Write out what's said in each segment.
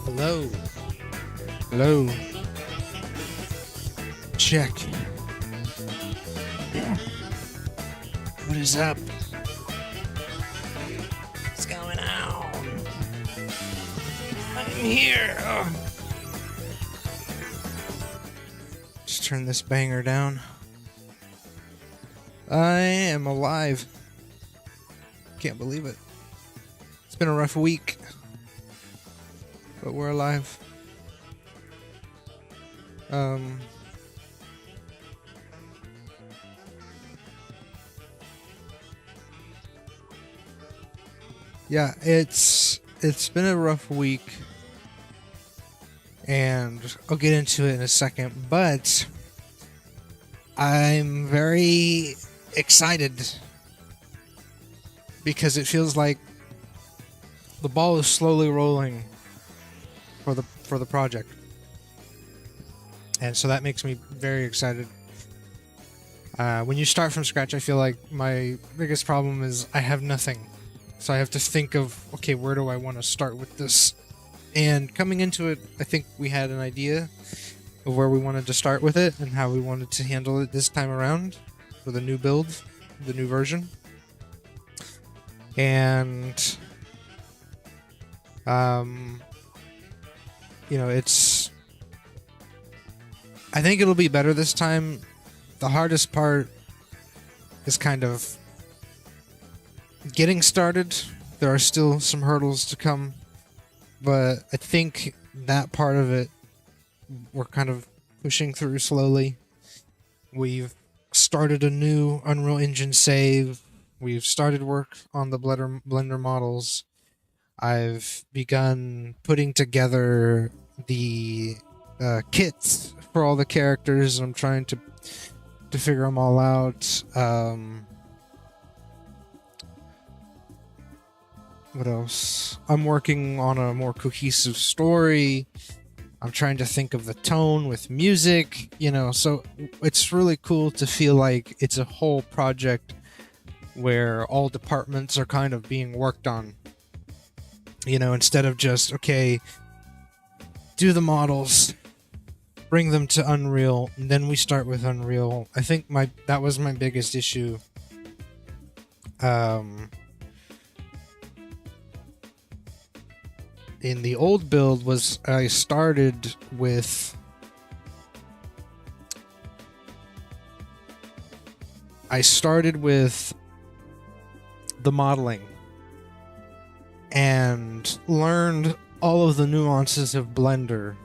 Hello. Hello. Check. What is up? What's going on? I'm here. Just turn this banger down. I am alive. Can't believe it. It's been a rough week, but we're alive. Yeah, it's been a rough week, and I'll get into it in a second, but I'm very excited because it feels like the ball is slowly rolling for the project. And so that makes me very excited. When you start from scratch, I feel like my biggest problem is I have nothing. So I have to think of, okay, where do I want to start with this? And coming into it, I think we had an idea of where we wanted to start with it and how we wanted to handle it this time around for the new build, the new version. And, you know, I think it'll be better this time. The hardest part is kind of getting started. There are still some hurdles to come, but I think that part of it we're kind of pushing through slowly. We've started a new Unreal Engine save. We've started work on the Blender models. I've begun putting together the kits for all the characters. I'm trying to figure them all out. What else? I'm working on a more cohesive story. I'm trying to think of the tone with music, you know, so it's really cool to feel like it's a whole project where all departments are kind of being worked on. You know, instead of just, okay, do the models, bring them to Unreal, and then we start with Unreal. I think that was my biggest issue. In the old build was I started with the modeling and learned all of the nuances of Blender.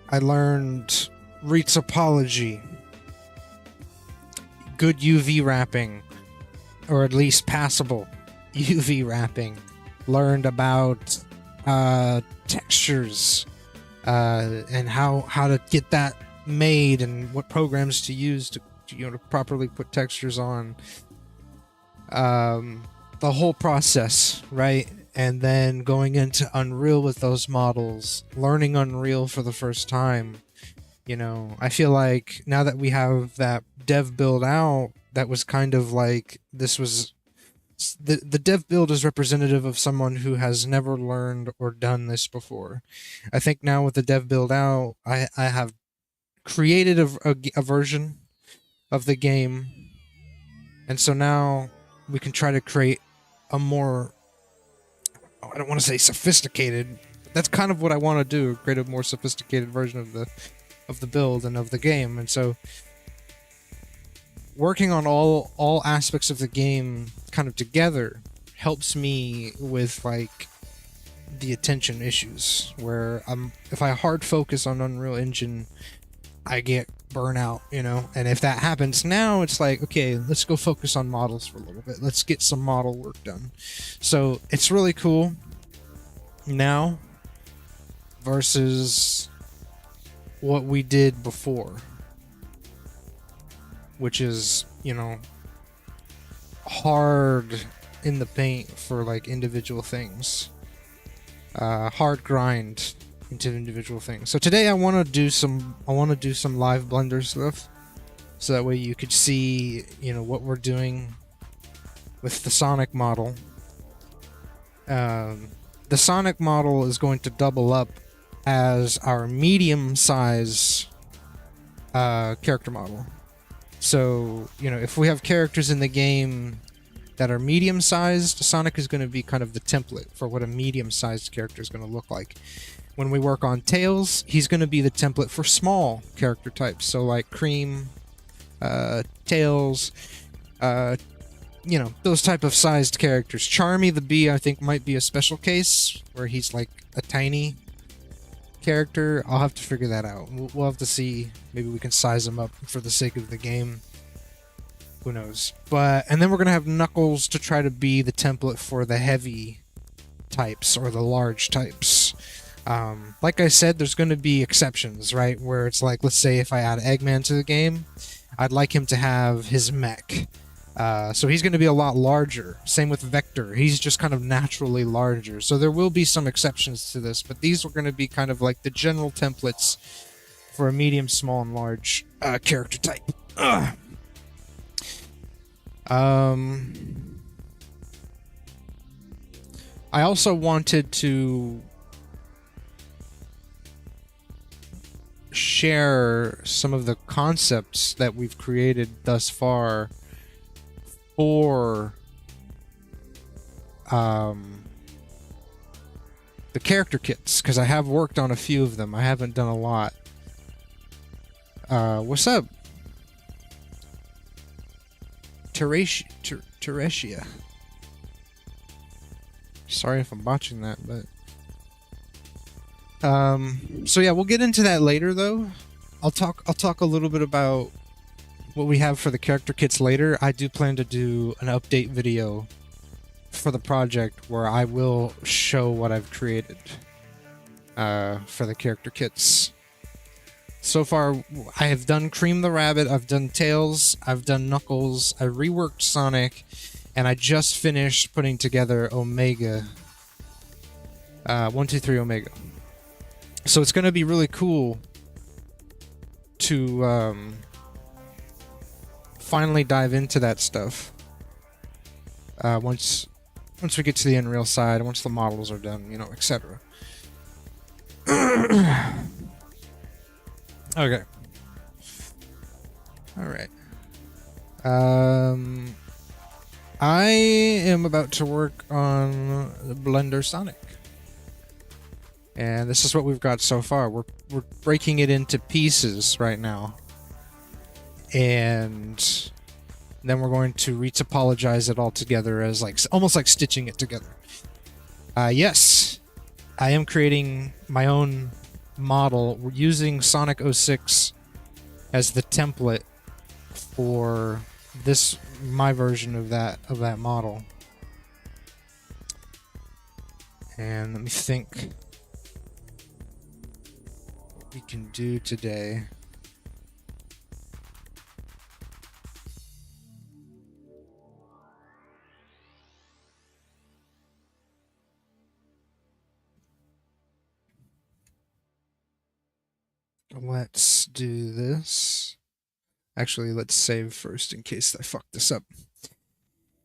I learned retopology, good UV wrapping, or at least passable UV wrapping. Learned about textures and how to get that made and what programs to use to properly put textures on. the whole process, right? And then going into Unreal with those models, learning Unreal for the first time. You know, I feel like now that we have that dev build out, that was kind of like, this was the dev build is representative of someone who has never learned or done this before. I think now with the dev build out, I have created a version of the game, and so now we can try to create a more, I don't want to say sophisticated, but that's kind of what I want to do, create a more sophisticated version of the build and of the game. And so working on all aspects of the game kind of together helps me with like the attention issues, where if I hard focus on Unreal Engine, I get burnout, you know. And if that happens now, it's like, okay, let's go focus on models for a little bit, let's get some model work done. So it's really cool now versus what we did before, which is, you know, hard in the paint for like individual things, hard grind into individual things. So today I want to do some live Blender stuff, so that way you could see, you know, what we're doing with the Sonic model. The Sonic model is going to double up as our medium size character model. So, you know, if we have characters in the game that are medium-sized, Sonic is going to be kind of the template for what a medium-sized character is going to look like. When we work on Tails, he's going to be the template for small character types. So like Cream, Tails, you know, those type of sized characters. Charmy the Bee, I think, might be a special case, where he's like a tiny character. I'll have to figure that out. We'll have to see. Maybe we can size him up for the sake of the game. Who knows? And then we're gonna have Knuckles to try to be the template for the heavy types or the large types. Like I said, there's gonna be exceptions, right? Where it's like, let's say if I add Eggman to the game, I'd like him to have his mech. So he's going to be a lot larger. Same with Vector. He's just kind of naturally larger. So there will be some exceptions to this, but these are going to be kind of like the general templates for a medium, small, and large character type. I also wanted to share some of the concepts that we've created thus far for the character kits, because I have worked on a few of them. I haven't done a lot. What's up? Teresia. Sorry if I'm botching that, but so yeah, we'll get into that later though. I'll talk a little bit about what we have for the character kits later. I do plan to do an update video for the project where I will show what I've created for the character kits. So far, I have done Cream the Rabbit, I've done Tails, I've done Knuckles, I reworked Sonic, and I just finished putting together Omega. 123 Omega. So it's going to be really cool to finally dive into that stuff once we get to the Unreal side, once the models are done, you know, etc. Okay. All right. I am about to work on Blender Sonic. And this is what we've got so far. We're breaking it into pieces right now. And then we're going to retopologize it all together as like almost like stitching it together. Yes, I am creating my own model. We're using Sonic 06 as the template for my version of that model. And let me think what we can do today. let's do this. Actually, let's save first in case I fuck this up.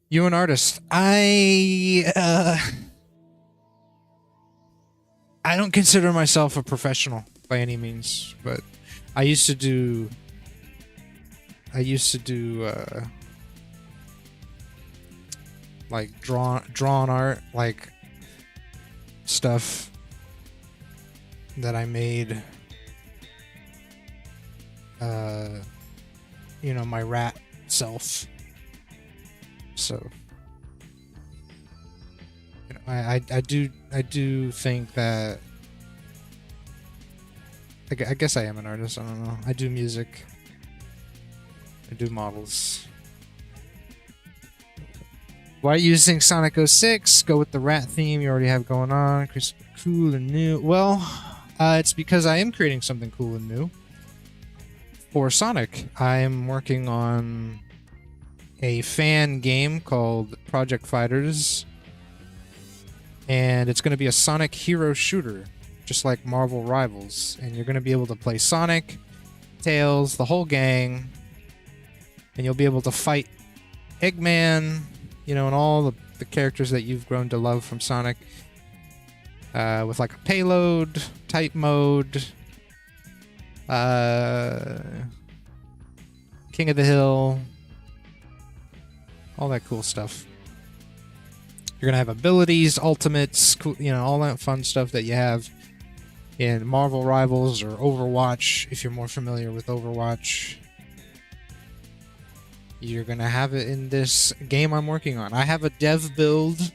You an artist? I don't consider myself a professional by any means, but I used to do like drawn art, like stuff that I made you know, my rat self. So you know, I do think that I guess I am an artist. I don't know. I do music. I do models. Why are you using Sonic 06? Go with the rat theme you already have going on. Cool and new. Well, it's because I am creating something cool and new for Sonic. I'm working on a fan game called Project Fighters, and it's going to be a Sonic hero shooter, just like Marvel Rivals. And you're going to be able to play Sonic, Tails, the whole gang, and you'll be able to fight Eggman, you know, and all the characters that you've grown to love from Sonic, with like a payload type mode, King of the Hill, all that cool stuff. You're gonna have abilities, ultimates, you know, all that fun stuff that you have in Marvel Rivals or Overwatch. If you're more familiar with Overwatch, you're gonna have it in this game I'm working on. I have a dev build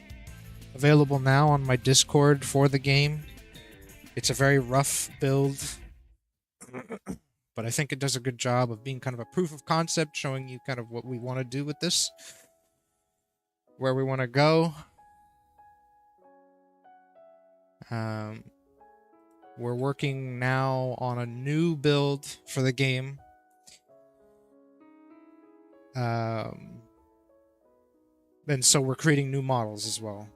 available now on my Discord for the game. It's a very rough build, but I think it does a good job of being kind of a proof of concept, showing you kind of what we want to do with this, where we want to go. We're working now on a new build for the game. And so we're creating new models as well.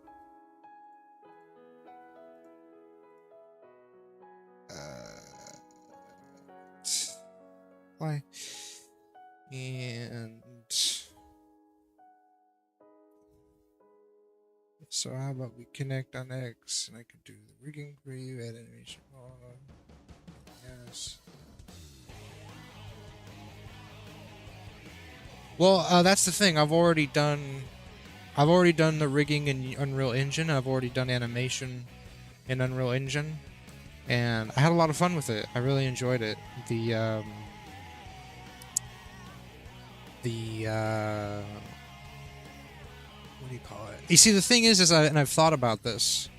Why? And so how about we connect on X, and I can do the rigging for you, add animation. Yes. Well, that's the thing. I've already done the rigging in Unreal Engine. I've already done animation in Unreal Engine, and I had a lot of fun with it. I really enjoyed it. What do you call it? You see, the thing is and I've thought about this,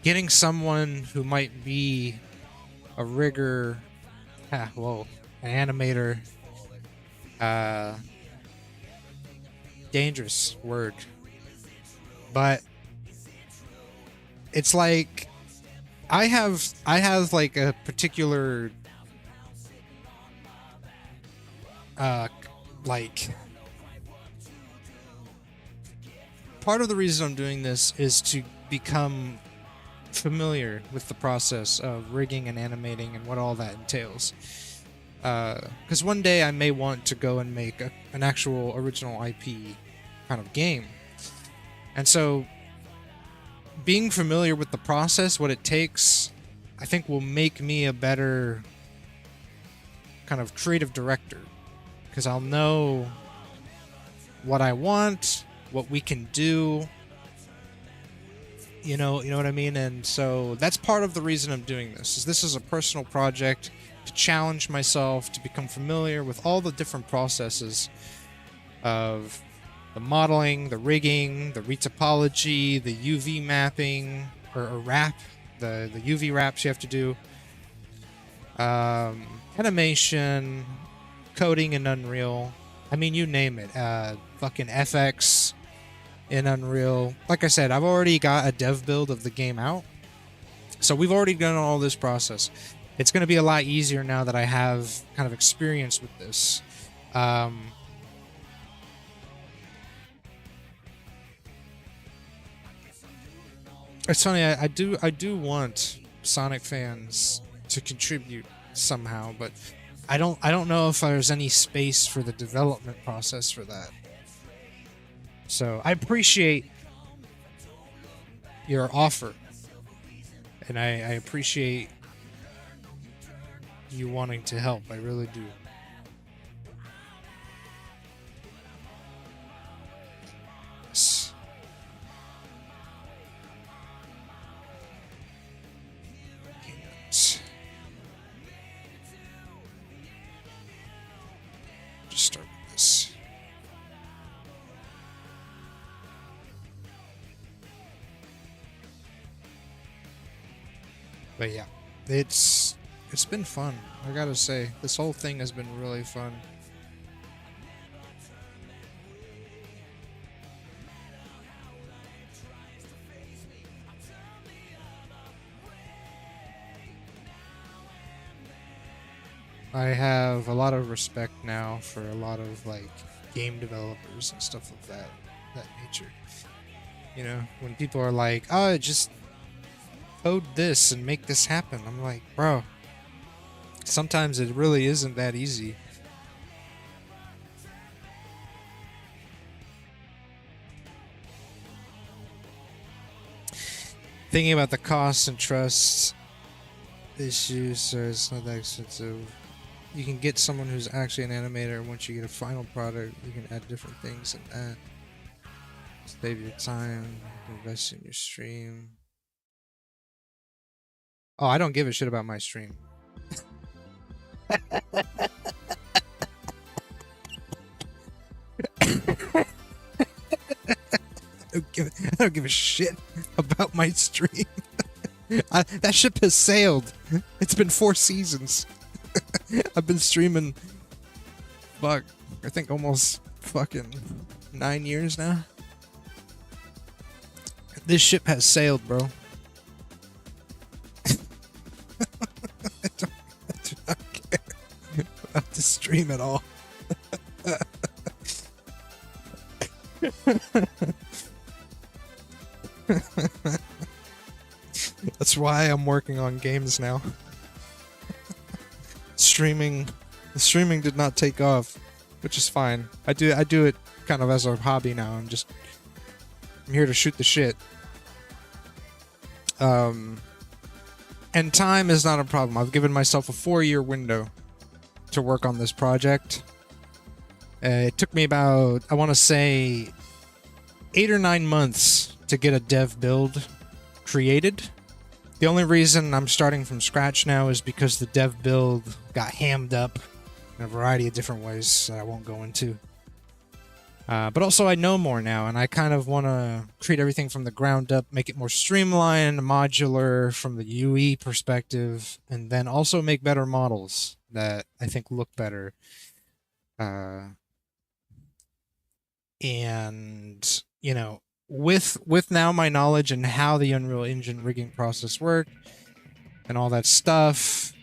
getting someone who might be a rigger, an animator, dangerous word, but it's like I have like a particular like part of the reason I'm doing this is to become familiar with the process of rigging and animating and what all that entails. Because one day I may want to go and make an actual original IP kind of game. And so being familiar with the process, what it takes, I think will make me a better kind of creative director. Because I'll know what I want, what we can do, you know what I mean? And so that's part of the reason I'm doing this. This is a personal project to challenge myself, to become familiar with all the different processes of the modeling, the rigging, the retopology, the UV mapping, or wrap, the UV wraps you have to do, animation, coding in Unreal. I mean, you name it. Fucking FX in Unreal. Like I said, I've already got a dev build of the game out, so we've already done all this process. It's going to be a lot easier now that I have kind of experience with this. It's funny. I do want Sonic fans to contribute somehow, but I don't know if there's any space for the development process for that. So I appreciate your offer, and I appreciate you wanting to help. I really do. Yes. Just start with this. But yeah, it's been fun. I gotta say, this whole thing has been really fun. I have a lot of respect now for a lot of like game developers and stuff of that nature. You know, when people are like, "Oh, just code this and make this happen," I'm like, bro, sometimes it really isn't that easy. Thinking about the costs and trust issues, so it's not that expensive. You can get someone who's actually an animator. Once you get a final product, you can add different things and that. Save your time, invest in your stream. Oh, I don't give a shit about my stream. I don't give a shit about my stream. That ship has sailed. It's been 4 seasons. I've been streaming, fuck, I think almost fucking 9 years now. This ship has sailed, bro. I do not care about the stream at all. That's why I'm working on games now. The streaming did not take off, which is fine. I do it kind of as a hobby now. I'm here to shoot the shit. And time is not a problem. I've given myself a 4-year window to work on this project. It took me about, I want to say, 8 or 9 months to get a dev build created. The only reason I'm starting from scratch now is because the dev build got hammed up in a variety of different ways that I won't go into. But also I know more now, and I kind of want to create everything from the ground up, make it more streamlined, modular from the UE perspective, and then also make better models that I think look better. And, you know, with now my knowledge and how the Unreal Engine rigging process worked and all that stuff,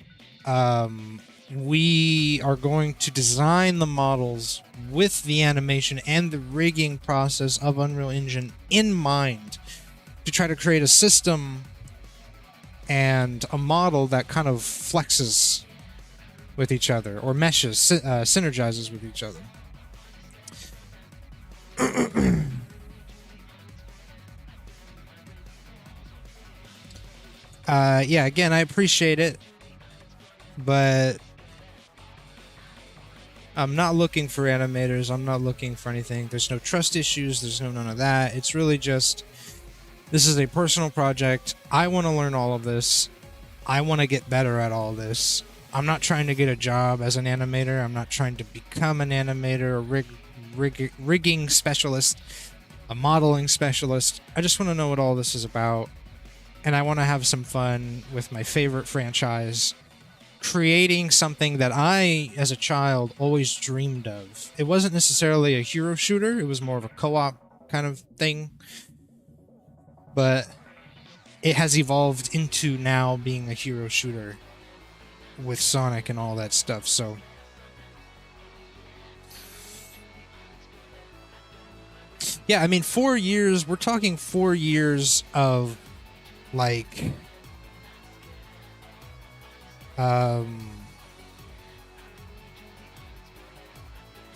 we are going to design the models with the animation and the rigging process of Unreal Engine in mind to try to create a system and a model that kind of flexes with each other or meshes, synergizes with each other. Yeah, again, I appreciate it, but I'm not looking for animators. I'm not looking for anything. There's no trust issues. There's none of that. It's really just, this is a personal project. I want to learn all of this. I want to get better at all this. I'm not trying to get a job as an animator. I'm not trying to become an animator, a rigging specialist, a modeling specialist. I just want to know what all this is about. And I want to have some fun with my favorite franchise, creating something that I, as a child, always dreamed of. It wasn't necessarily a hero shooter. It was more of a co-op kind of thing. But it has evolved into now being a hero shooter with Sonic and all that stuff. So yeah, I mean, 4 years, we're talking 4 years of like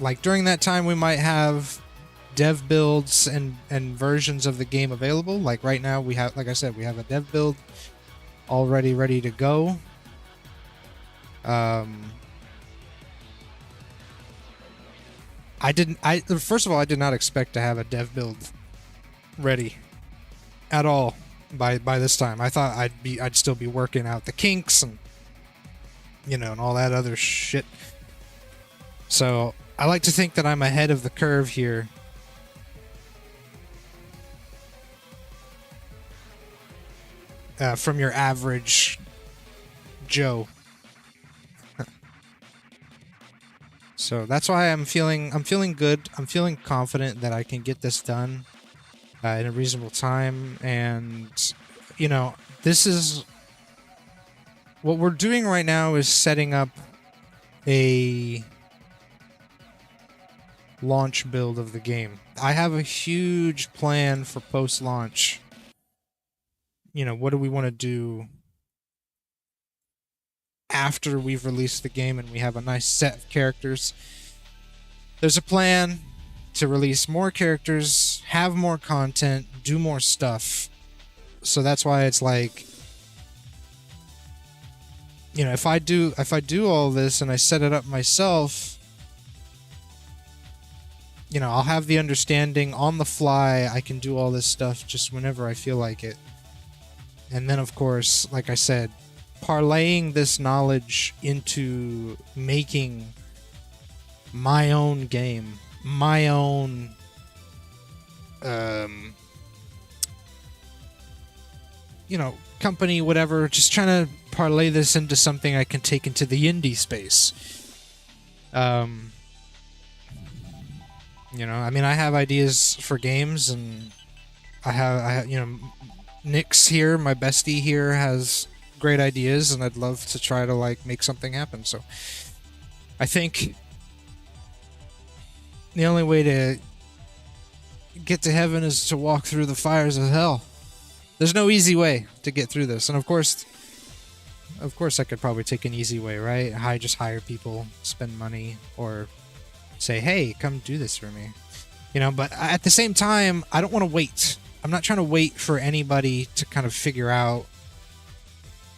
like during that time, we might have dev builds and versions of the game available. Like right now, we have, like I said, we have a dev build already ready to go. First of all, I did not expect to have a dev build ready at all by this time. I thought I'd still be working out the kinks and and all that other shit. So I like to think that I'm ahead of the curve here. From your average Joe. So that's why I'm feeling good. I'm feeling confident that I can get this done in a reasonable time. And this is what we're doing right now, is setting up a launch build of the game. I have a huge plan for post-launch. What do we want to do after we've released the game and we have a nice set of characters? There's a plan to release more characters, have more content, do more stuff. So that's why it's like, if I do all this and I set it up myself, I'll have the understanding on the fly. I can do all this stuff just whenever I feel like it. And then, of course, like I said, parlaying this knowledge into making my own game, my own company, whatever. Just trying to parlay this into something I can take into the indie space. I mean, I have ideas for games, and I have Nick's here, my bestie here, has great ideas, and I'd love to try to make something happen. So I think the only way to get to heaven is to walk through the fires of hell. There's no easy way to get through this. And of course I could probably take an easy way, right? I just hire people, spend money, or say, hey, come do this for me. But at the same time, I don't want to wait. I'm not trying to wait for anybody to kind of figure out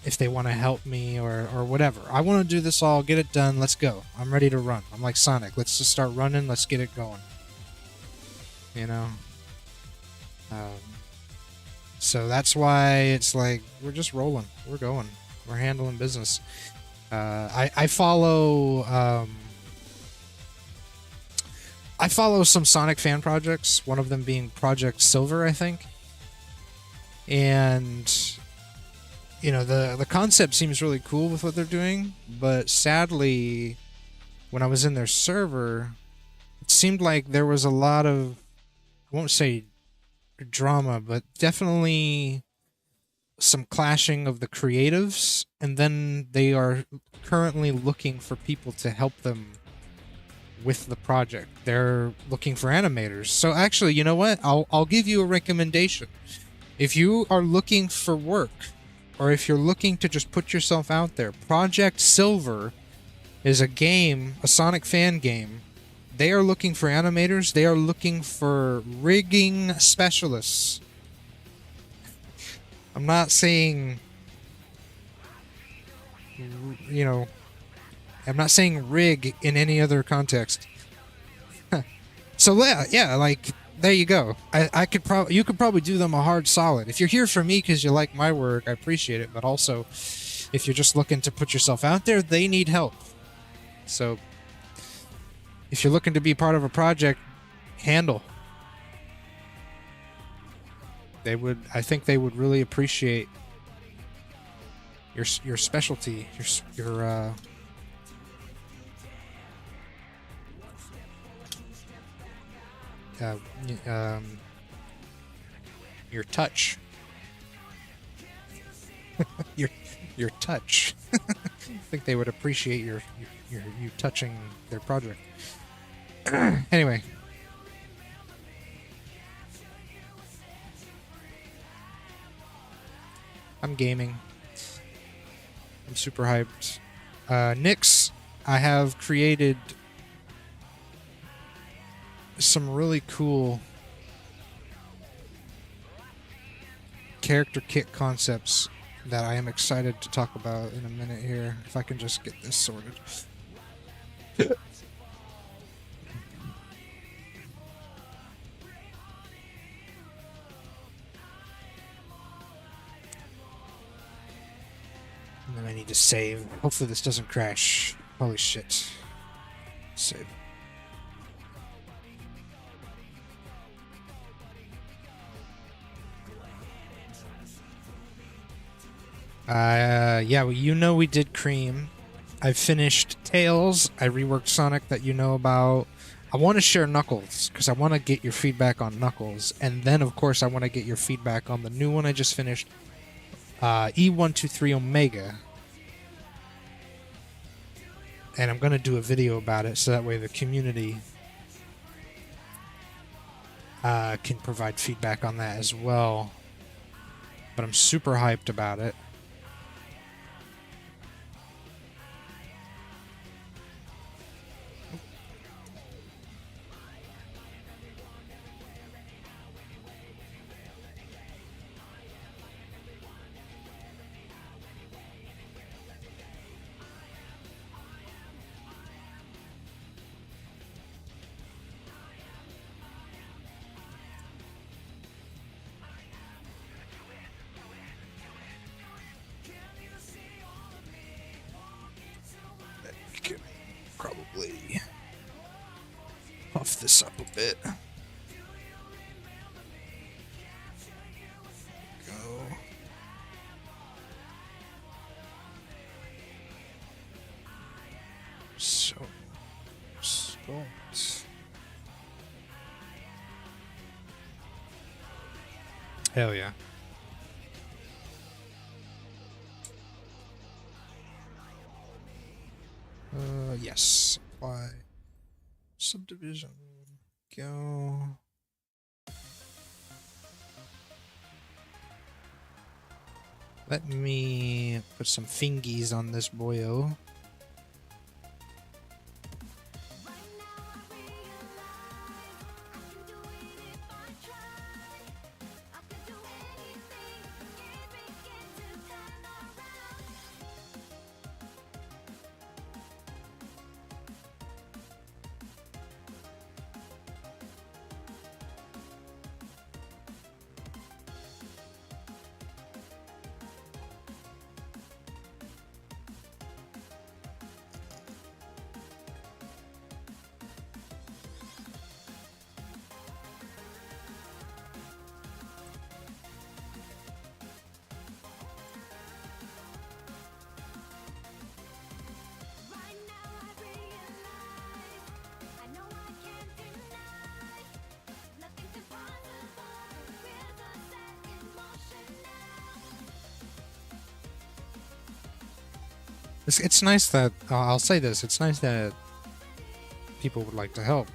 if they want to help me or whatever. I want to do this all, get it done, let's go. I'm ready to run. I'm like Sonic. Let's just start running, let's get it going. So that's why it's like, we're just rolling. We're going. We're handling business. I follow some Sonic fan projects, one of them being Project Silver, I think. And the concept seems really cool with what they're doing, but sadly, when I was in their server, it seemed like there was a lot of, I won't say drama, but definitely some clashing of the creatives, and then they are currently looking for people to help them with the project. They're looking for animators. So actually, you know what? I'll give you a recommendation. If you are looking for work, or if you're looking to just put yourself out there, Project Silver is a game, a Sonic fan game. They are looking for animators. They are looking for rigging specialists. I'm not saying, I'm not saying rig in any other context. So yeah, there you go. You could probably do them a hard solid. If you're here for me because you like my work, I appreciate it. But also, if you're just looking to put yourself out there, they need help. So if you're looking to be part of a project, handle. I think they would really appreciate your specialty, your touch. your touch. I think they would appreciate you touching their project. Anyway. I'm gaming. I'm super hyped. Nyx, I have created some really cool character kit concepts that I am excited to talk about in a minute here, if I can just get this sorted. And then I need to save. Hopefully this doesn't crash. Holy shit. Save. Yeah, well, you know we did Cream. I finished Tails. I reworked Sonic that you know about. I want to share Knuckles, because I want to get your feedback on Knuckles. And then, of course, I want to get your feedback on the new one I just finished, E123 Omega. And I'm going to do a video about it, so that way the community can provide feedback on that as well. But I'm super hyped about it. Probably puff this up a bit. Go. So, sculpt. Hell yeah. Yes. Apply. Subdivision. Go. Let me put some fingies on this boyo. It's nice that, I'll say this, it's nice that people would like to help.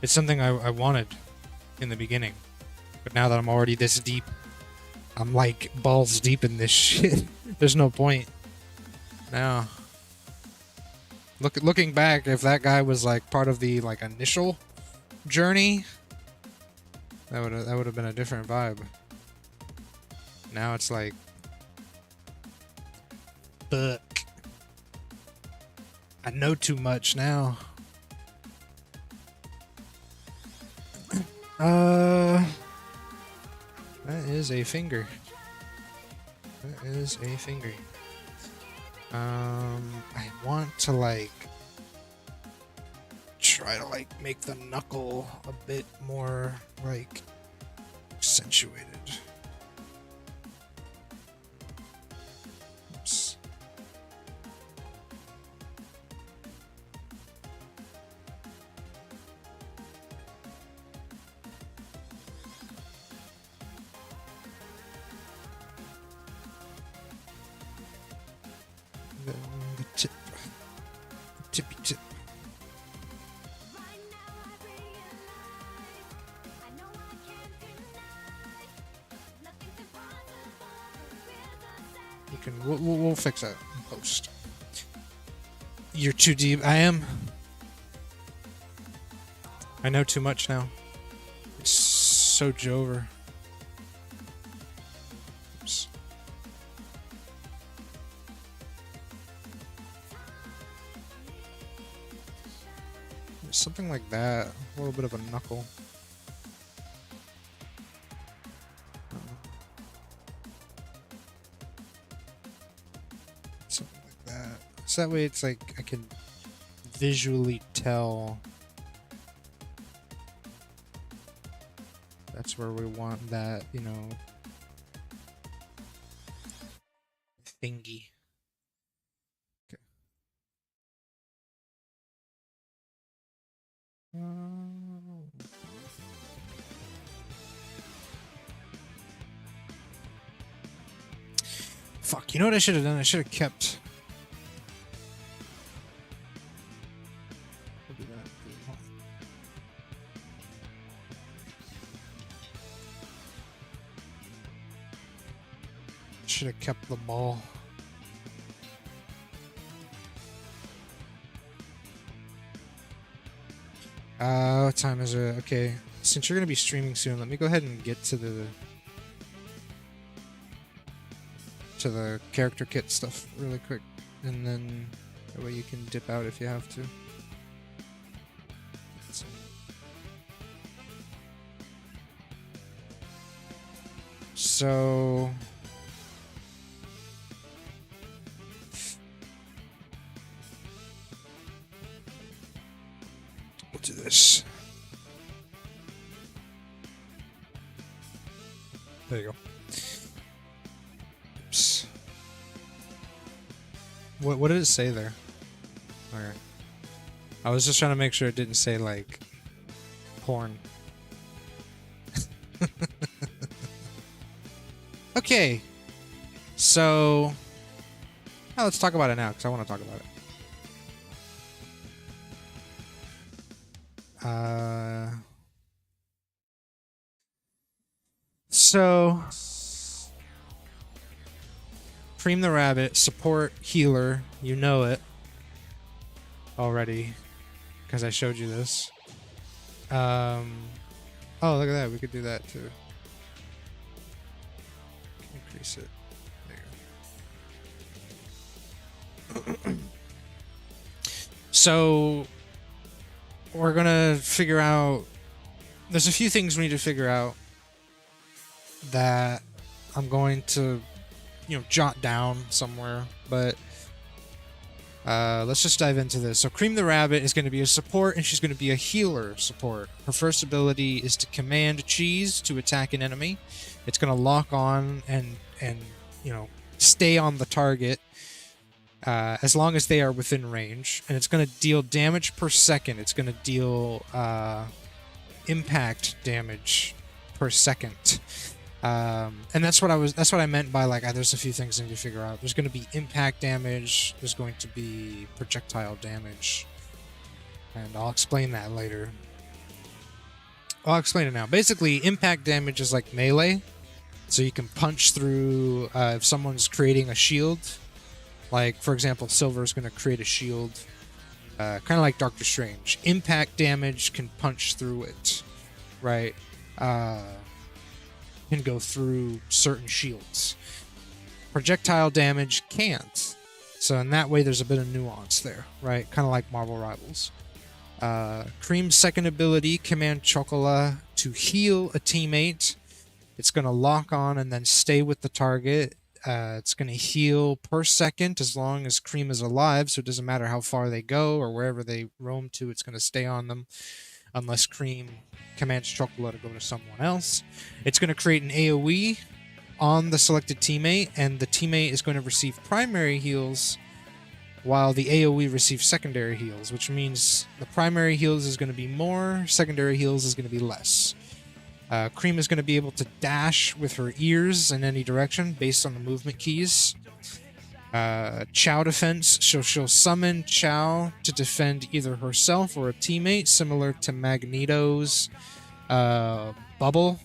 It's something I wanted in the beginning, but now that I'm already this deep, I'm like balls deep in this shit. There's no point. Now, looking back, if that guy was like part of the like initial journey, that would have been a different vibe. Now it's like, fuck. I know too much now. That is a finger. That is a finger. I want to like try to like make the knuckle a bit more like accentuated. Oops. The tip. The tippy tip. We'll fix that in post. You're too deep. I am. I know too much now. It's so Jover. Oops. Something like that. A little bit of a knuckle. Something like that. So that way it's like I can visually tell that's where we want that, you know, thingy. Okay. Fuck, you know what I should have done? I should have kept... Should have kept the ball. What time is it? Okay, since you're gonna be streaming soon, let me go ahead and get to the character kit stuff really quick, and then that way you can dip out if you have to. So we'll do this. There you go. Oops. What did it say there? Okay. I was just trying to make sure it didn't say like porn. Okay. So now let's talk about it now because I want to talk about it. So Cream the Rabbit, support healer, you know it already because I showed you this. Oh, look at that, we could do that too. Increase it. There you go. So we're gonna figure out, there's a few things we need to figure out that I'm going to, you know, jot down somewhere, but let's just dive into this. So Cream the Rabbit is going to be a support, and she's going to be a healer support. Her first ability is to command cheese to attack an enemy. It's going to lock on and you know, stay on the target as long as they are within range, and it's going to deal damage per second. It's going to deal impact damage per second. And that's what I meant by like, there's a few things I need to figure out. There's going to be impact damage. There's going to be projectile damage, and I'll explain that later. I'll explain it now. Basically, impact damage is like melee, so you can punch through if someone's creating a shield. Like, for example, Silver is going to create a shield, kind of like Doctor Strange. Impact damage can punch through it, right? Can go through certain shields. Projectile damage can't. So in that way, there's a bit of nuance there, right? Kind of like Marvel Rivals. Cream's second ability, Command Chocola, to heal a teammate. It's going to lock on and then stay with the target. It's going to heal per second as long as Cream is alive, so it doesn't matter how far they go or wherever they roam to, it's going to stay on them unless Cream commands Chocola to go to someone else. It's going to create an AoE on the selected teammate, and the teammate is going to receive primary heals while the AoE receives secondary heals, which means the primary heals is going to be more, secondary heals is going to be less. Cream is going to be able to dash with her ears in any direction based on the movement keys. Chow defense, she'll summon Chow to defend either herself or a teammate, similar to Magneto's bubble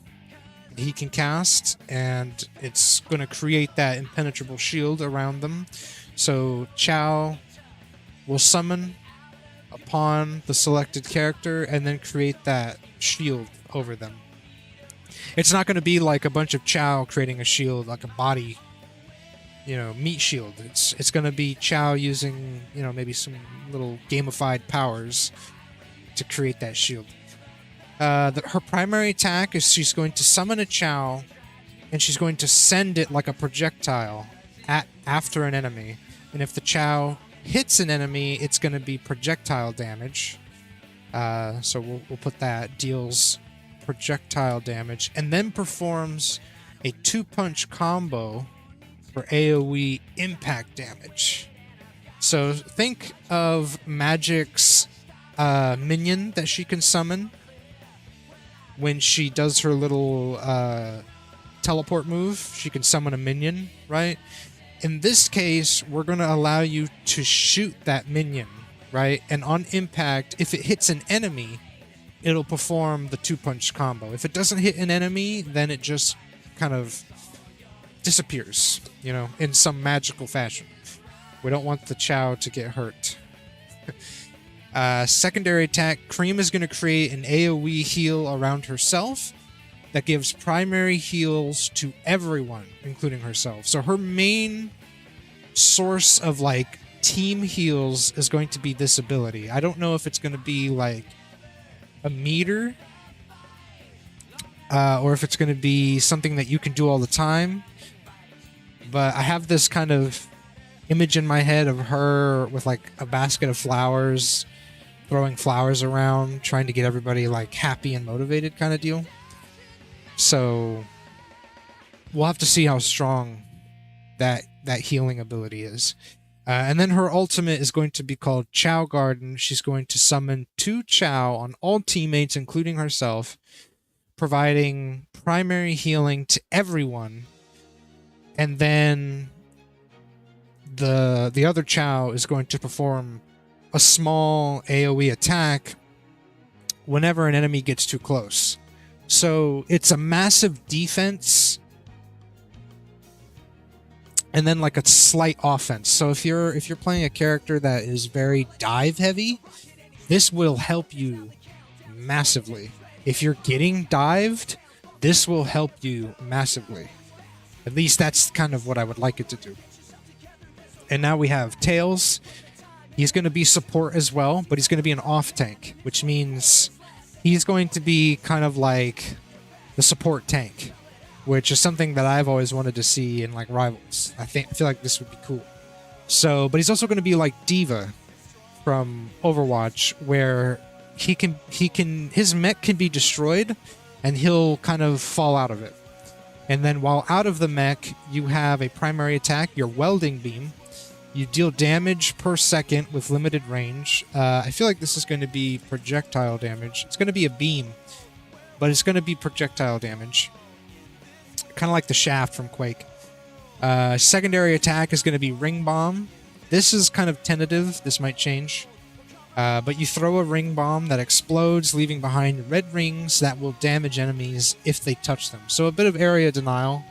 he can cast, and it's going to create that impenetrable shield around them. So Chow will summon upon the selected character and then create that shield over them. It's not going to be like a bunch of Chow creating a shield, like a body, meat shield. It's going to be Chow using, maybe some little gamified powers to create that shield. Her primary attack is she's going to summon a Chow, and she's going to send it like a projectile after an enemy. And if the Chow hits an enemy, it's going to be projectile damage. So we'll put that. Deals projectile damage. And then performs a 2-punch combo for AoE impact damage. So think of Magic's minion that she can summon when she does her little teleport move. She can summon a minion, right? In this case, we're going to allow you to shoot that minion, right? And on impact, if it hits an enemy, it'll perform the 2-punch combo. If it doesn't hit an enemy, then it just kind of disappears, in some magical fashion. We don't want the Chow to get hurt. Secondary attack, Cream is going to create an AoE heal around herself that gives primary heals to everyone, including herself. So her main source of team heals is going to be this ability. I don't know if it's going to be like a meter or if it's going to be something that you can do all the time. But I have this kind of image in my head of her with a basket of flowers, throwing flowers around, trying to get everybody happy and motivated kind of deal. So we'll have to see how strong that healing ability is. And then her ultimate is going to be called Chow Garden. She's going to summon 2 Chow on all teammates, including herself, providing primary healing to everyone. And then the other Chow is going to perform a small AoE attack whenever an enemy gets too close. So it's a massive defense and then a slight offense. So if you're playing a character that is very dive heavy, this will help you massively. If you're getting dived, this will help you massively. At least that's kind of what I would like it to do. And now we have Tails. He's going to be support as well, but he's going to be an off tank, which means he's going to be kind of like the support tank, which is something that I've always wanted to see in Rivals. I feel like this would be cool. So, but he's also going to be like D.Va from Overwatch, where his mech can be destroyed and he'll kind of fall out of it. And then while out of the mech, you have a primary attack, your welding beam. You deal damage per second with limited range. I feel like this is going to be projectile damage. It's going to be a beam, but it's going to be projectile damage. Kind of like the shaft from Quake. Secondary attack is going to be ring bomb. This is kind of tentative. This might change. But you throw a ring bomb that explodes, leaving behind red rings that will damage enemies if they touch them. So a bit of area denial.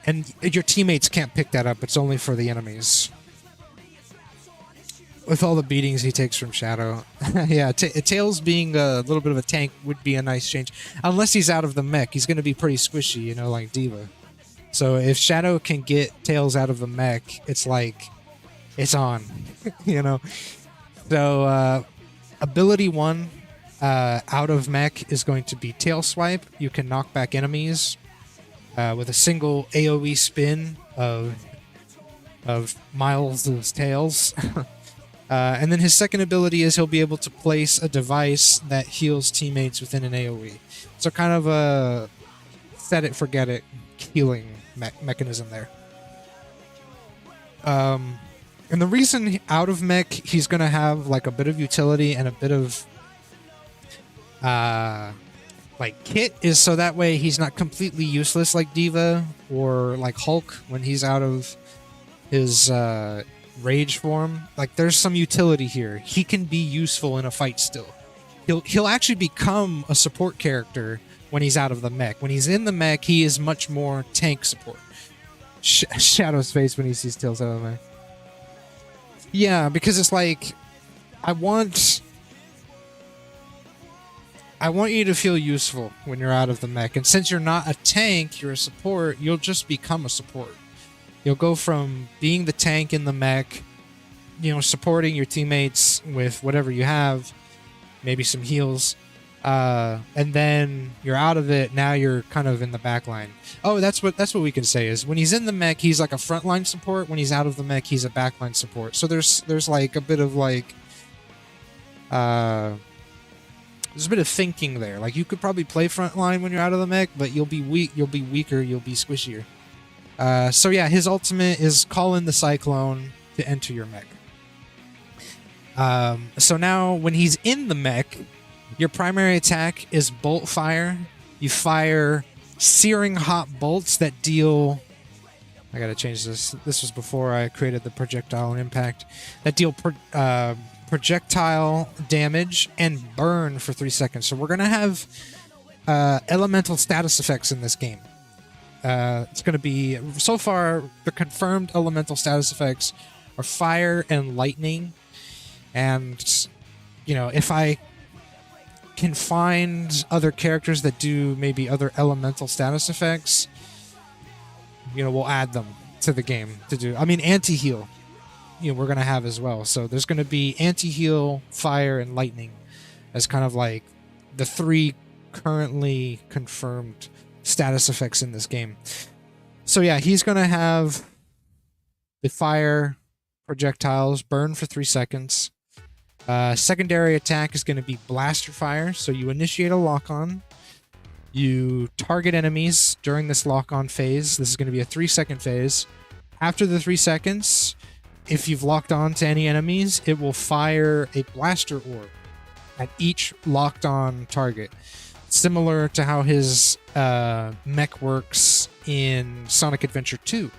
And your teammates can't pick that up. It's only for the enemies. With all the beatings he takes from Shadow. Yeah, Tails being a little bit of a tank would be a nice change. Unless he's out of the mech. He's going to be pretty squishy, like D.Va. So if Shadow can get Tails out of the mech, it's it's on. So, ability 1 out of mech is going to be Tail Swipe. You can knock back enemies with a single AoE spin of Miles' tails. And then his second ability is he'll be able to place a device that heals teammates within an AoE. So kind of a set it, forget it healing mechanism there. And the reason out of mech he's going to have a bit of utility and a bit of kit is so that way he's not completely useless like D.Va or Hulk when he's out of his rage form. There's some utility here. He can be useful in a fight still. He'll actually become a support character when he's out of the mech. When he's in the mech, he is much more tank support. Shadow's face when he sees Tails out of the mech. Yeah, because it's like I want you to feel useful when you're out of the mech. And since you're not a tank, you're a support, you'll just become a support. You'll go from being the tank in the mech, you know, supporting your teammates with whatever you have, maybe some heals, and then you're out of it. Now you're kind of in the back line. Oh, that's what we can say is when he's in the mech, he's like a frontline support. When he's out of the mech, he's a backline support. So there's like a bit of like there's a bit of thinking there. Like you could probably play frontline when you're out of the mech, but you'll be weak. You'll be weaker. You'll be squishier. So yeah, his ultimate is call in the Cyclone to enter your mech. So now when he's in the mech, your primary attack is bolt fire. You fire searing hot bolts that deal... I gotta change this. This was before I created the projectile and impact. That deal projectile damage and burn for 3 seconds. So we're gonna have elemental status effects in this game. It's gonna be... So far, the confirmed elemental status effects are fire and lightning. And, you know, if I can find other characters that do maybe other elemental status effects, you know, we'll add them to the game to do. I mean, anti-heal, you know, we're going to have as well. So there's going to be anti-heal, fire, and lightning as kind of like the 3 currently confirmed status effects in this game. So yeah, he's going to have the fire projectiles burn for 3 seconds. Secondary attack is going to be blaster fire. So you initiate a lock-on. You target enemies during this lock-on phase. This is going to be a 3-second phase. After the 3 seconds, if you've locked on to any enemies, it will fire a blaster orb at each locked-on target. Similar to how his mech works in Sonic Adventure 2.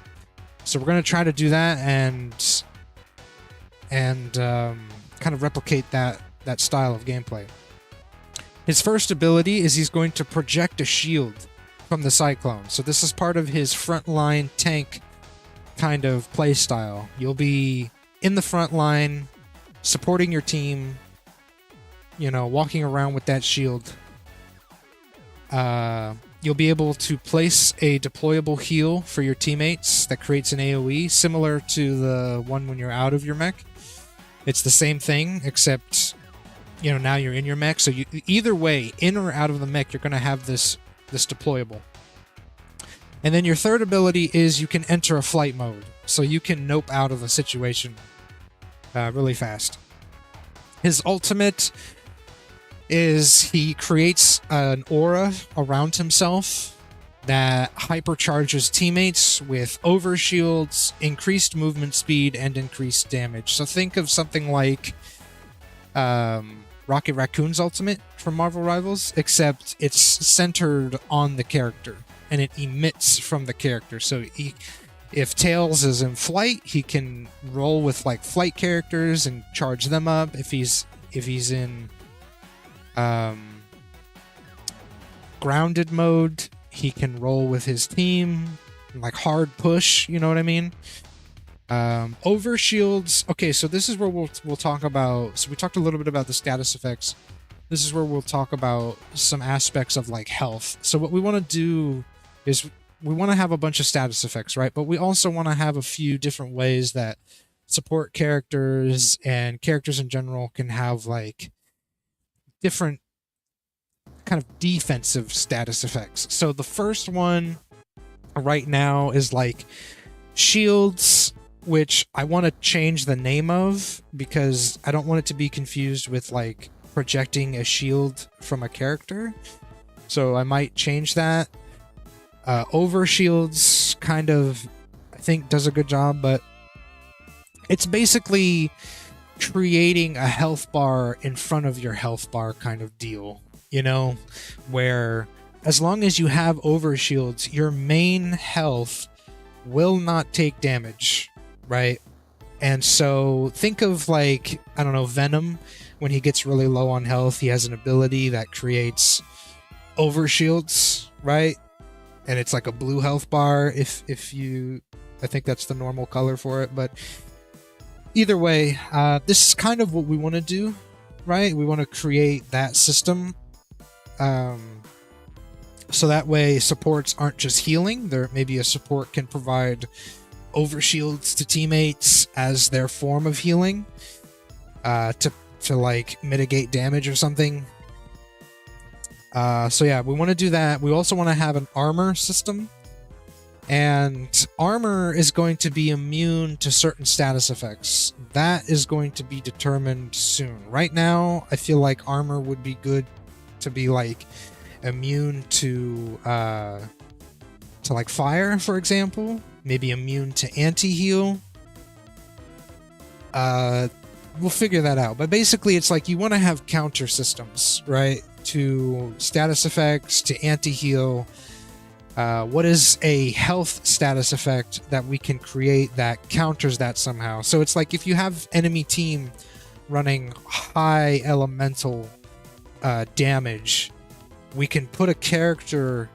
So we're going to try to do that and kind of replicate that style of gameplay. His first ability is he's going to project a shield from the Cyclone. So this is part of his frontline tank kind of play style. You'll be in the front line, supporting your team, you know, walking around with that shield. You'll be able to place a deployable heal for your teammates that creates an AoE, similar to the one when you're out of your mech. It's the same thing, except, you know, now you're in your mech. So you, either way, in or out of the mech, you're going to have this deployable. And then your third ability is you can enter a flight mode. So you can nope out of a situation really fast. His ultimate is he creates an aura around himself that hypercharges teammates with overshields, increased movement speed, and increased damage. So think of something like Rocket Raccoon's ultimate from Marvel Rivals, except it's centered on the character, and it emits from the character. So if Tails is in flight, he can roll with like flight characters and charge them up. If he's in grounded mode, he can roll with his team, like hard push, you know what I mean? Overshields. Okay, so this is where we'll talk about. So we talked a little bit about the status effects. This is where we'll talk about some aspects of like health. So what we want to do is we want to have a bunch of status effects, right? But we also want to have a few different ways that support characters and characters in general can have like different kind of defensive status effects. So the first one right now is like shields, which I want to change the name of because I don't want it to be confused with like projecting a shield from a character. So I might change that. Overshields kind of, I think, does a good job, but it's basically creating a health bar in front of your health bar kind of deal, you know, where as long as you have overshields, your main health will not take damage, right? And so think of like, I don't know, Venom. When he gets really low on health, he has an ability that creates overshields, right? And it's like a blue health bar if you, I think that's the normal color for it, but either way, this is kind of what we want to do, right? We want to create that system. So that way supports aren't just healing. There maybe a support can provide overshields to teammates as their form of healing, to like mitigate damage or something. So yeah, we want to do that. We also want to have an armor system, and armor is going to be immune to certain status effects. That is going to be determined soon. Right now, I feel like armor would be good to be like immune to like fire, for example. Maybe immune to anti-heal. We'll figure that out. But basically, it's like you want to have counter systems, right? To status effects, to anti-heal. What is a health status effect that we can create that counters that somehow? So it's like if you have enemy team running high elemental damage, we can put a character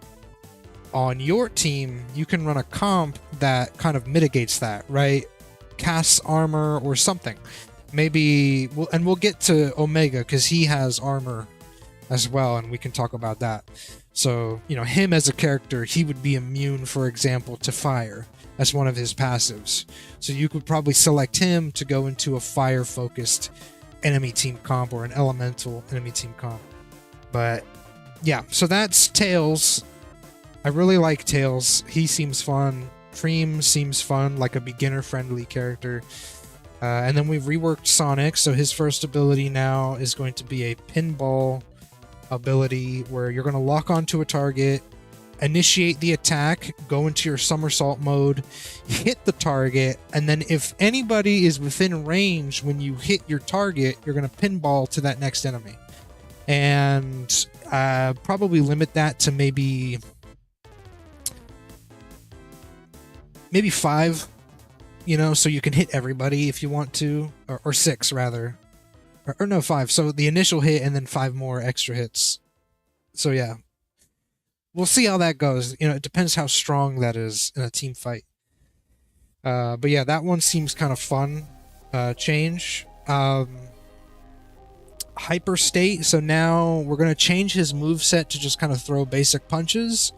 on your team. You can run a comp that kind of mitigates that, right? Casts armor or something. Maybe we'll get to Omega because he has armor as well, and we can talk about that. So, you know, him as a character, he would be immune, for example, to fire. That's one of his passives. So you could probably select him to go into a fire-focused enemy team comp or an elemental enemy team comp. But yeah, so that's Tails. I really like Tails. He seems fun. Cream seems fun, like a beginner-friendly character. And then we've reworked Sonic, so his first ability now is going to be a pinball ability where you're going to lock onto a target, initiate the attack, go into your somersault mode, hit the target, and then if anybody is within range when you hit your target, you're going to pinball to that next enemy. And probably limit that to maybe 5, you know, so you can hit everybody if you want to, or 6 rather. Or no, 5. So the initial hit and then 5 more extra hits. So yeah. We'll see how that goes. You know, it depends how strong that is in a team fight. But yeah, that one seems kind of fun. Change. Hyper State. So now we're going to change his moveset to just kind of throw basic punches.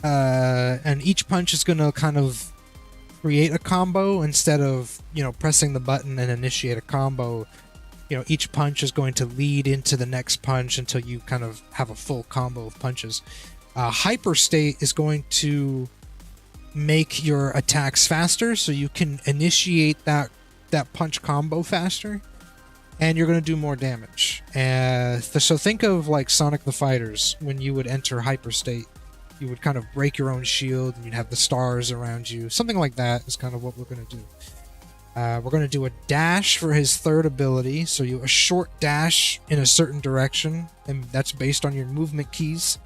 And each punch is going to kind of create a combo instead of, you know, pressing the button and initiate a combo. You know, each punch is going to lead into the next punch until you kind of have a full combo of punches. Hyper State is going to make your attacks faster, so you can initiate that punch combo faster, and you're going to do more damage. So think of like Sonic the Fighters. When you would enter Hyper State, you would kind of break your own shield, and you'd have the stars around you. Something like that is kind of what we're going to do. We're going to do a dash for his third ability, so a short dash in a certain direction, and that's based on your movement keys.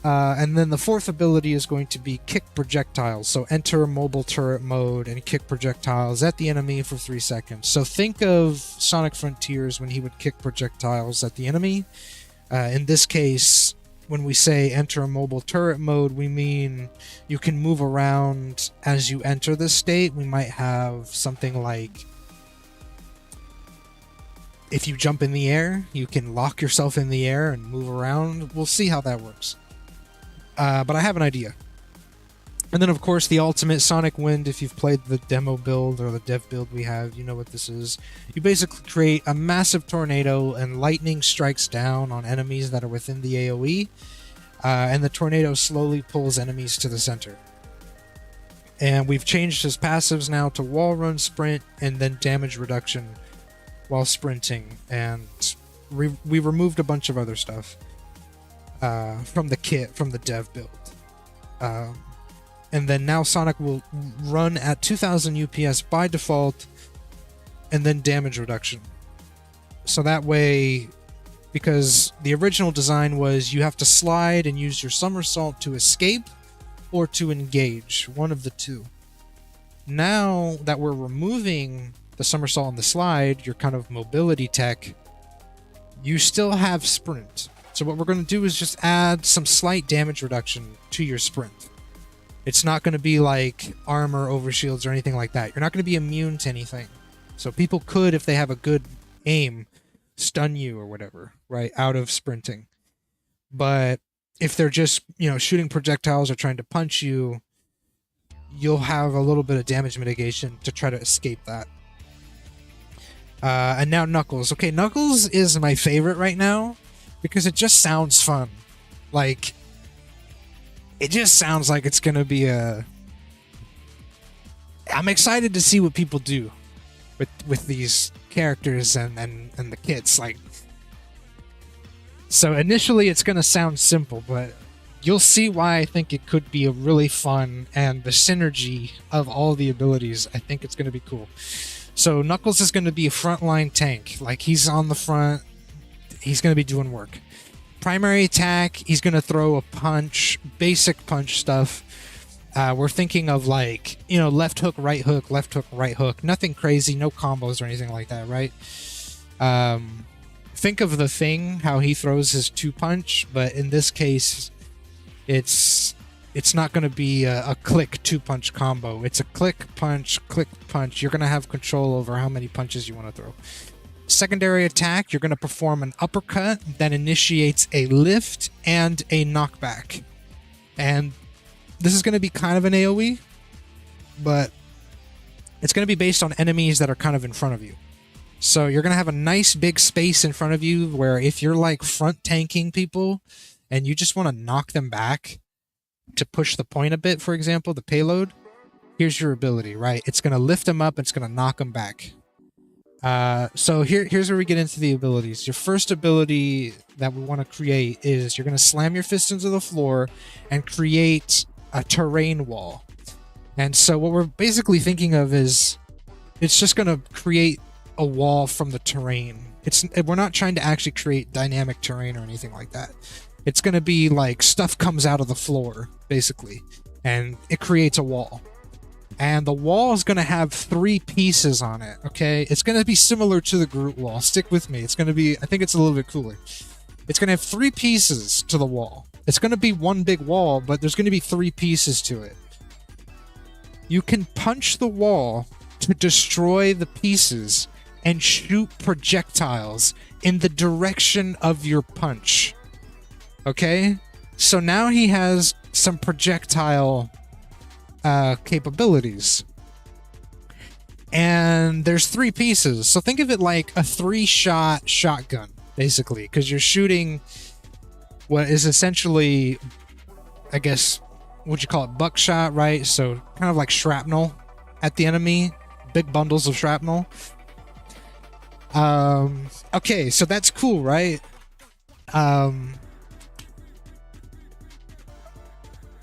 And then the fourth ability is going to be kick projectiles, so enter mobile turret mode and kick projectiles at the enemy for 3 seconds. So think of Sonic Frontiers when he would kick projectiles at the enemy. In this case, when we say enter a mobile turret mode, we mean you can move around as you enter the state. We might have something like, if you jump in the air, you can lock yourself in the air and move around. We'll see how that works. But I have an idea. And then, of course, the ultimate Sonic Wind. If you've played the demo build or the dev build we have, you know what this is. You basically create a massive tornado, and lightning strikes down on enemies that are within the AoE, and the tornado slowly pulls enemies to the center. And we've changed his passives now to wall run, sprint, and then damage reduction while sprinting. And we removed a bunch of other stuff from the kit, from the dev build. And then now Sonic will run at 2000 UPS by default, and then damage reduction. So that way, because the original design was you have to slide and use your somersault to escape or to engage, one of the two. Now that we're removing the somersault and the slide, your kind of mobility tech, you still have sprint. So what we're going to do is just add some slight damage reduction to your sprint. It's not going to be like armor over shields or anything like that. You're not going to be immune to anything. So people could, if they have a good aim, stun you or whatever, right, out of sprinting. But if they're just, you know, shooting projectiles or trying to punch you, you'll have a little bit of damage mitigation to try to escape that. And now Knuckles. Okay, Knuckles is my favorite right now because it just sounds fun. Like, it just sounds like it's going to be a... I'm excited to see what people do with these characters and the kits. Like, so initially it's going to sound simple, but you'll see why I think it could be a really fun, and the synergy of all the abilities, I think it's going to be cool. So Knuckles is going to be a frontline tank. Like, he's on the front. He's going to be doing work. Primary attack, he's going to throw a punch, basic punch stuff. We're thinking of, like, you know, left hook, right hook, left hook, right hook. Nothing crazy, no combos or anything like that, right? Think of the Thing, how he throws his 2-punch, but in this case, it's not going to be a click 2-punch combo. It's a click punch. You're going to have control over how many punches you want to throw. Secondary attack, you're going to perform an uppercut that initiates a lift and a knockback. And this is going to be kind of an AoE, but it's going to be based on enemies that are kind of in front of you. So you're going to have a nice big space in front of you where if you're like front tanking people and you just want to knock them back to push the point a bit, for example, the payload, here's your ability, right? It's going to lift them up, it's going to knock them back. So here's where we get into the abilities. Your first ability that we want to create is you're going to slam your fist into the floor and create a terrain wall. And so what we're basically thinking of is it's just going to create a wall from the terrain. We're not trying to actually create dynamic terrain or anything like that. It's going to be like stuff comes out of the floor, basically, and it creates a wall. And the wall is going to have 3 pieces on it, okay? It's going to be similar to the Groot wall. Stick with me. It's going to be, I think it's a little bit cooler. It's going to have 3 pieces to the wall. It's going to be one big wall, but there's going to be 3 pieces to it. You can punch the wall to destroy the pieces and shoot projectiles in the direction of your punch. Okay? So now he has some projectile capabilities. And there's 3 pieces. So think of it like a 3-shot shotgun, basically, because you're shooting what is essentially, I guess, what you call it, buckshot, right? So kind of like shrapnel at the enemy, big bundles of shrapnel. Okay, so that's cool, right?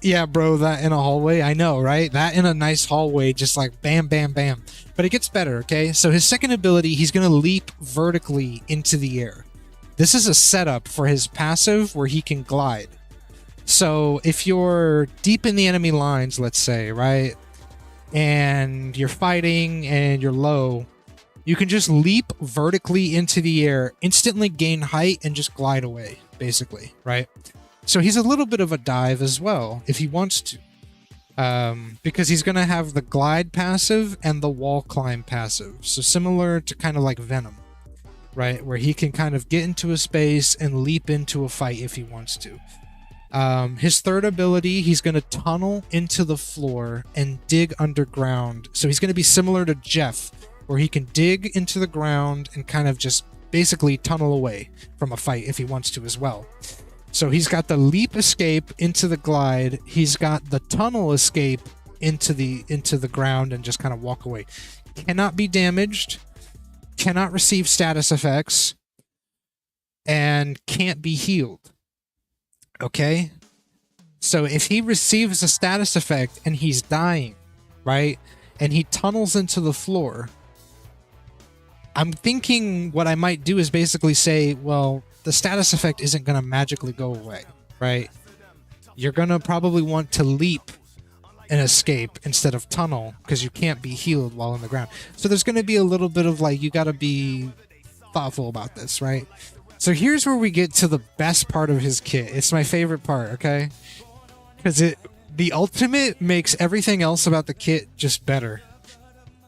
Yeah, bro, that in a hallway, I know, right? That in a nice hallway, just like bam, bam, bam. But it gets better, okay? So his second ability, he's going to leap vertically into the air. This is a setup for his passive where he can glide. So if you're deep in the enemy lines, let's say, right? And you're fighting and you're low, you can just leap vertically into the air, instantly gain height, and just glide away, basically, right? So he's a little bit of a dive as well, if he wants to. Because he's going to have the glide passive and the wall climb passive. So similar to kind of like Venom, right? Where he can kind of get into a space and leap into a fight if he wants to. His third ability, he's going to tunnel into the floor and dig underground. So he's going to be similar to Jeff, where he can dig into the ground and kind of just basically tunnel away from a fight if he wants to as well. So he's got the leap escape into the glide. He's got the tunnel escape into the ground and just kind of walk away. Cannot be damaged, cannot receive status effects, and can't be healed. Okay? So if he receives a status effect and he's dying, right? And he tunnels into the floor, I'm thinking what I might do is basically say, well, the status effect isn't going to magically go away, right? You're going to probably want to leap and escape instead of tunnel because you can't be healed while on the ground. So there's going to be a little bit of like, you got to be thoughtful about this, right? So here's where we get to the best part of his kit. It's my favorite part, okay? Because The ultimate makes everything else about the kit just better.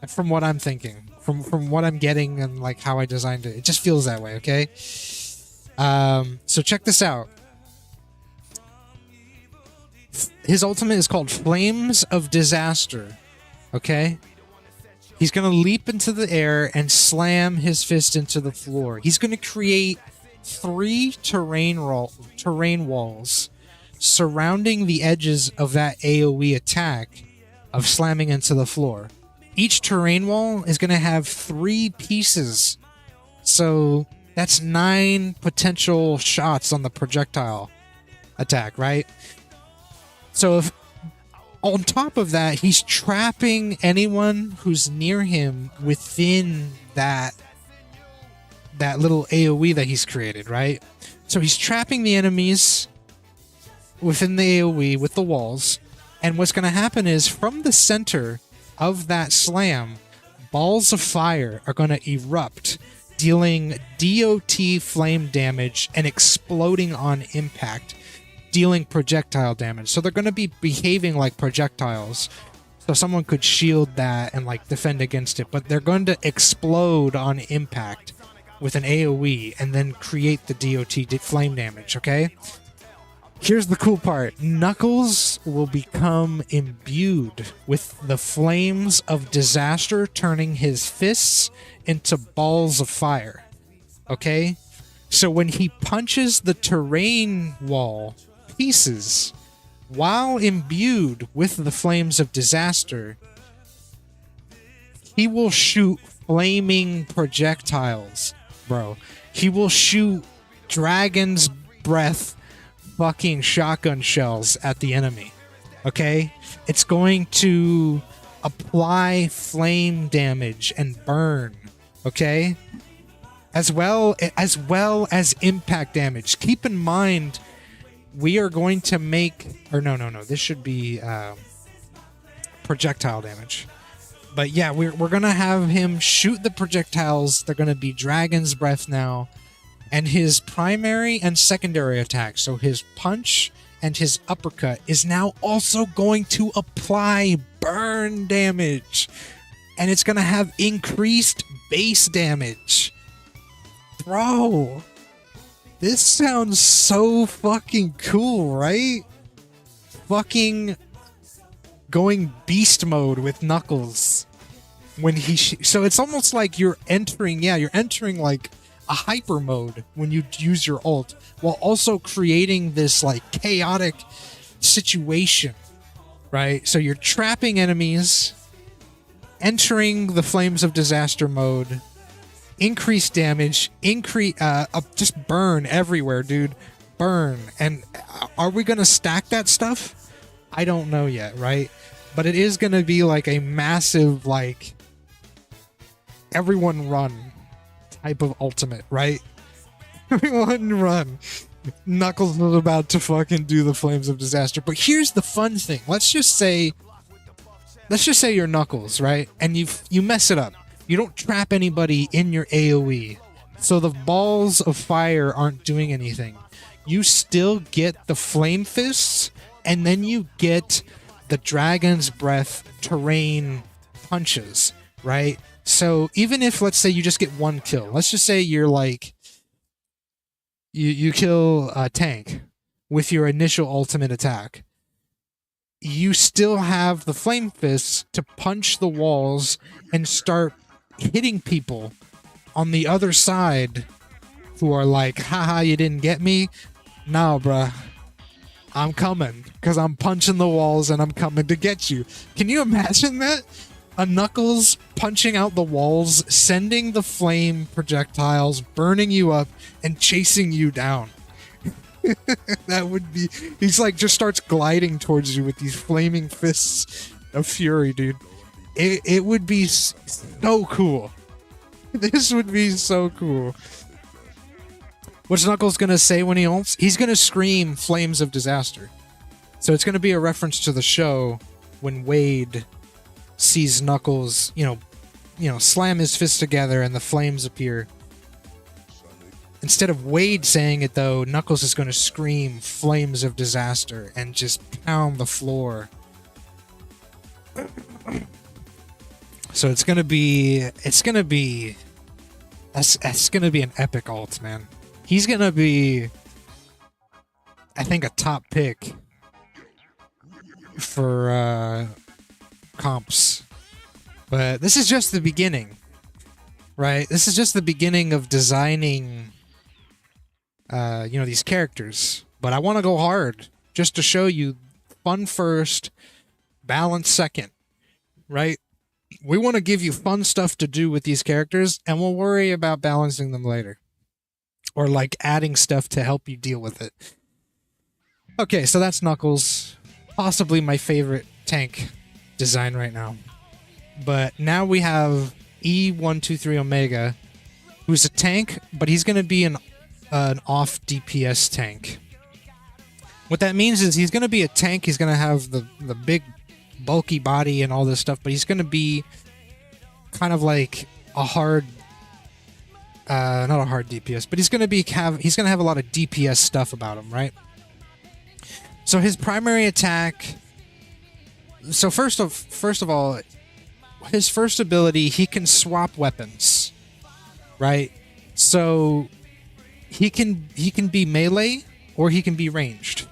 From what I'm thinking, from what I'm getting, and like how I designed it, it just feels that way. Okay. So check this out. His ultimate is called Flames of Disaster. Okay. He's gonna leap into the air and slam his fist into the floor. He's gonna create 3 terrain walls surrounding the edges of that AoE attack of slamming into the floor. Each terrain wall is going to have 3 pieces. So that's 9 potential shots on the projectile attack, right? So if on top of that, he's trapping anyone who's near him within that little AoE that he's created, right? So he's trapping the enemies within the AoE with the walls, and what's going to happen is from the center of that slam, balls of fire are going to erupt, dealing DOT flame damage and exploding on impact, dealing projectile damage. So they're going to be behaving like projectiles. So someone could shield that and like defend against it, but they're going to explode on impact with an AoE and then create the DOT flame damage, okay? Here's the cool part. Knuckles will become imbued with the flames of disaster, turning his fists into balls of fire. Okay? So when he punches the terrain wall pieces, while imbued with the flames of disaster, he will shoot flaming projectiles, bro. He will shoot dragon's breath fucking shotgun shells at the enemy. Okay? It's going to apply flame damage and burn. Okay? As well as impact damage. Keep in mind, we are going to make... Or no. This should be projectile damage. But yeah, we're going to have him shoot the projectiles. They're going to be Dragon's Breath now. And his primary and secondary attack, so his punch and his uppercut, is now also going to apply burn damage. And it's going to have increased base damage. Bro, this sounds so fucking cool, right? Fucking going beast mode with Knuckles. When he so it's almost like you're entering like a hyper mode when you use your ult, while also creating this like chaotic situation, right? So you're trapping enemies, entering the flames of disaster mode, increase damage, just burn everywhere, dude. Burn. And are we gonna stack that stuff? I don't know yet, right? But it is gonna be like a massive, like, everyone run type of ultimate, right? Everyone run. Knuckles is about to fucking do the flames of disaster. But here's the fun thing. Let's just say you're Knuckles, right? And you mess it up. You don't trap anybody in your AoE. So the balls of fire aren't doing anything. You still get the flame fists, and then you get the Dragon's Breath terrain punches, right? So even if, let's say, you just get 1 kill, let's just say you're like, you kill a tank with your initial ultimate attack, you still have the flame fists to punch the walls and start hitting people on the other side who are like, haha, you didn't get me? Nah, bruh. I'm coming, because I'm punching the walls and I'm coming to get you. Can you imagine that? A Knuckles punching out the walls, sending the flame projectiles, burning you up, and chasing you down. That would be... He's like, just starts gliding towards you with these flaming fists of fury, dude. It would be so cool. This would be so cool. What's Knuckles gonna say when he ults? He's gonna scream Flames of Disaster. So it's gonna be a reference to the show when Wade sees Knuckles, slam his fists together and the flames appear. Instead of Wade saying it, though, Knuckles is going to scream flames of disaster and just pound the floor. So it's going to be an epic ult, man. He's going to be, I think, a top pick for comps. But this is just the beginning, right? This is just the beginning of designing these characters. But I want to go hard just to show you fun first, balance second, right? We want to give you fun stuff to do with these characters, and we'll worry about balancing them later. Or like adding stuff to help you deal with it. Okay, so that's Knuckles. Possibly my favorite tank design right now. But now we have E123 Omega, who's a tank, but he's going to be an off DPS tank. What that means is he's going to be a tank. He's going to have the big bulky body and all this stuff, but he's going to be kind of like a hard, not a hard DPS, but he's going to have a lot of DPS stuff about him, right? So his primary attack. So first of all, his first ability, he can swap weapons, right? So he can be melee or he can be ranged.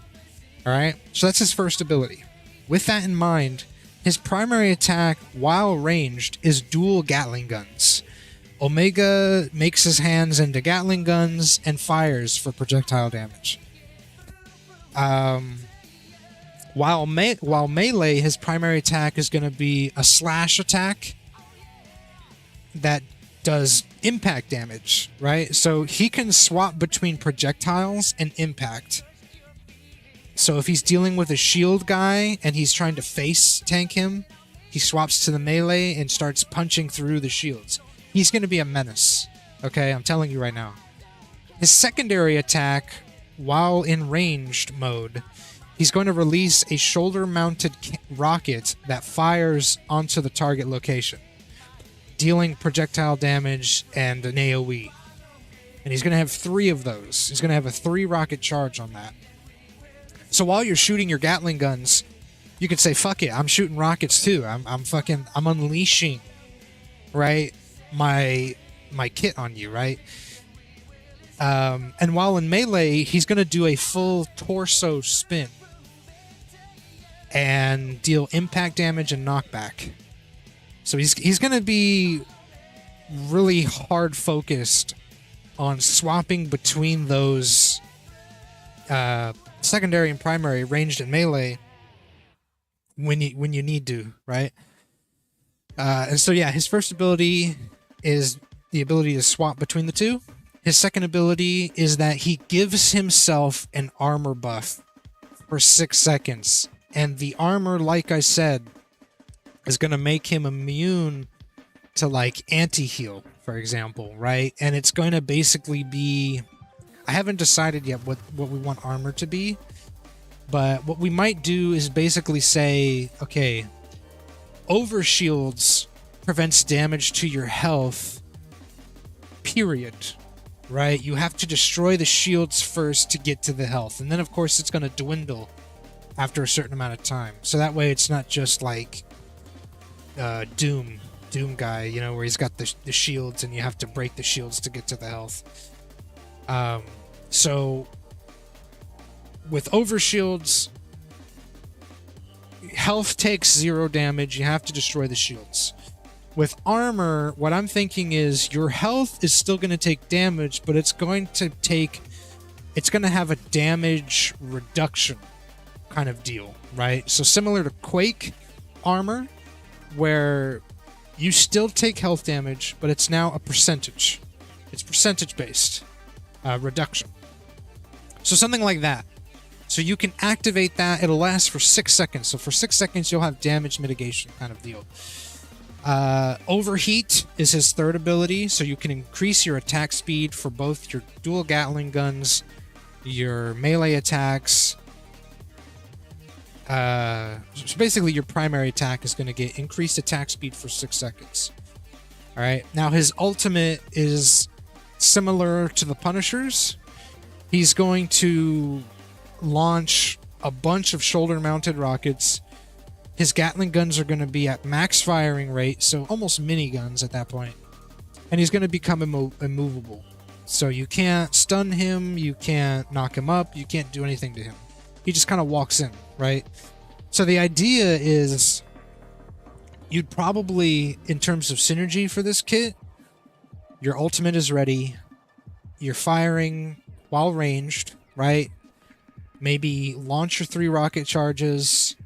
All right? So that's his first ability. With that in mind, his primary attack while ranged is dual Gatling guns. Omega makes his hands into Gatling guns and fires for projectile damage. While melee, his primary attack is going to be a slash attack that does impact damage, right? So he can swap between projectiles and impact. So if he's dealing with a shield guy and he's trying to face tank him, he swaps to the melee and starts punching through the shields. He's going to be a menace, okay? I'm telling you right now. His secondary attack, while in ranged mode, he's going to release a shoulder-mounted rocket that fires onto the target location, dealing projectile damage and an AoE. And he's going to have 3 of those. He's going to have a 3-rocket charge on that. So while you're shooting your Gatling guns, you could say, fuck it, I'm shooting rockets too. I'm unleashing, right, my kit on you, right? And while in melee, he's going to do a full torso spin and deal impact damage and knockback. So he's going to be really hard focused on swapping between those secondary and primary, ranged and melee, when you need to, right? And so yeah, his first ability is the ability to swap between the two. His second ability is that he gives himself an armor buff for 6 seconds. And the armor, like I said, is going to make him immune to, like, anti-heal, for example, right? And it's going to basically be... I haven't decided yet what we want armor to be, but what we might do is basically say, okay, overshields prevents damage to your health, period, right? You have to destroy the shields first to get to the health, and then, of course, it's going to dwindle after a certain amount of time. So that way it's not just like Doom guy, you know, where he's got the shields and you have to break the shields to get to the health. So with overshields, health takes 0 damage. You have to destroy the shields. With armor, what I'm thinking is your health is still going to take damage, but it's going to have a damage reduction kind of deal, right? So similar to Quake armor, where you still take health damage, but it's now a percentage. It's percentage-based reduction. So something like that. So you can activate that. It'll last for 6 seconds. So for 6 seconds, you'll have damage mitigation kind of deal. Overheat is his third ability. So you can increase your attack speed for both your dual Gatling guns, your melee attacks. So basically, your primary attack is going to get increased attack speed for 6 seconds. All right. Now, his ultimate is similar to the Punishers. He's going to launch a bunch of shoulder-mounted rockets. His Gatling guns are going to be at max firing rate, so almost miniguns at that point. And he's going to become immovable. So you can't stun him, you can't knock him up, you can't do anything to him. He just kind of walks in, right? So the idea is you'd probably, in terms of synergy for this kit, your ultimate is ready, you're firing while ranged, right? Maybe launch your 3 rocket charges,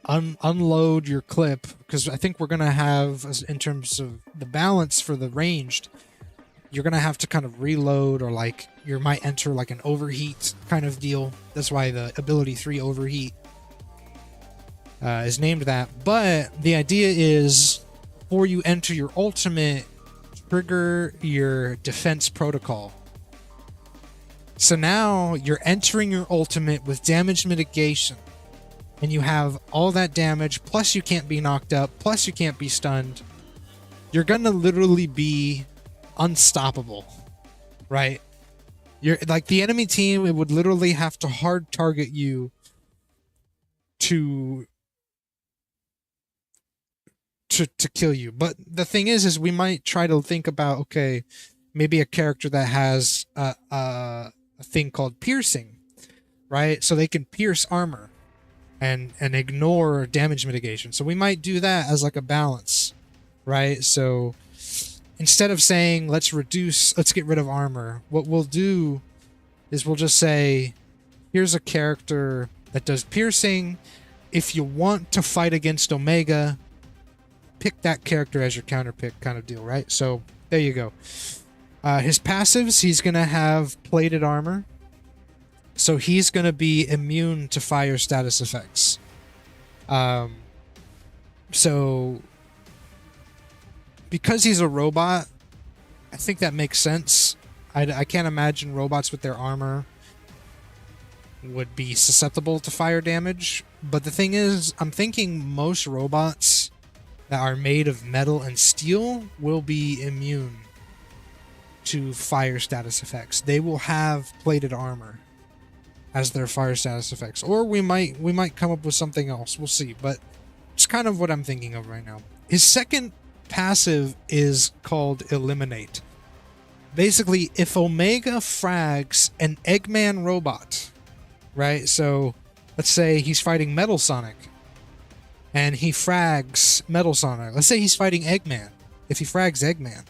unload your clip, because I think we're going to have, in terms of the balance for the ranged, you're going to have to kind of reload, or like you might enter like an overheat kind of deal. That's why the ability 3 overheat is named that. But the idea is, before you enter your ultimate, trigger your defense protocol. So now you're entering your ultimate with damage mitigation, and you have all that damage, plus you can't be knocked up, plus you can't be stunned. You're gonna literally be unstoppable, right? You're like, the enemy team, it would literally have to hard target you to kill you. But the thing is we might try to think about, okay, maybe a character that has a thing called piercing, right? So they can pierce armor and ignore damage mitigation. So we might do that as like a balance, right? So instead of saying let's get rid of armor, what we'll do is we'll just say, here's a character that does piercing. If you want to fight against Omega, pick that character as your counter pick, kind of deal, right? So there you go. His passives, he's going to have plated armor. So he's going to be immune to fire status effects. So because he's a robot, I think that makes sense. I can't imagine robots with their armor would be susceptible to fire damage. But the thing is, I'm thinking most robots that are made of metal and steel will be immune to fire status effects. They will have plated armor as their fire status effects, or we might come up with something else. We'll see, but it's kind of what I'm thinking of right now. His second passive is called Eliminate. Basically, if Omega frags an Eggman robot, right? So let's say he's fighting Metal Sonic and he frags Metal Sonic. Let's say he's fighting Eggman. If he frags Eggman,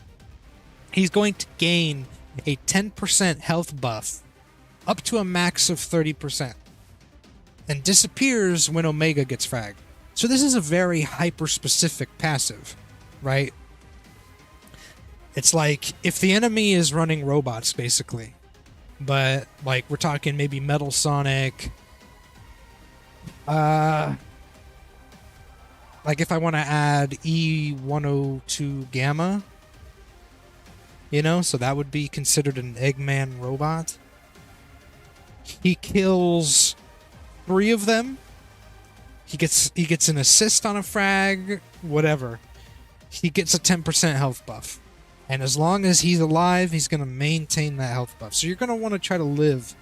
he's going to gain a 10% health buff up to a max of 30%, and disappears when Omega gets fragged. So this is a very hyper-specific passive, right? It's like if the enemy is running robots, basically, but like we're talking maybe Metal Sonic, like if I want to add E102 Gamma, you know, so that would be considered an Eggman robot. He kills 3 of them. He gets an assist on a frag, whatever. He gets a 10% health buff. And as long as he's alive, he's going to maintain that health buff. So you're going to want to try to live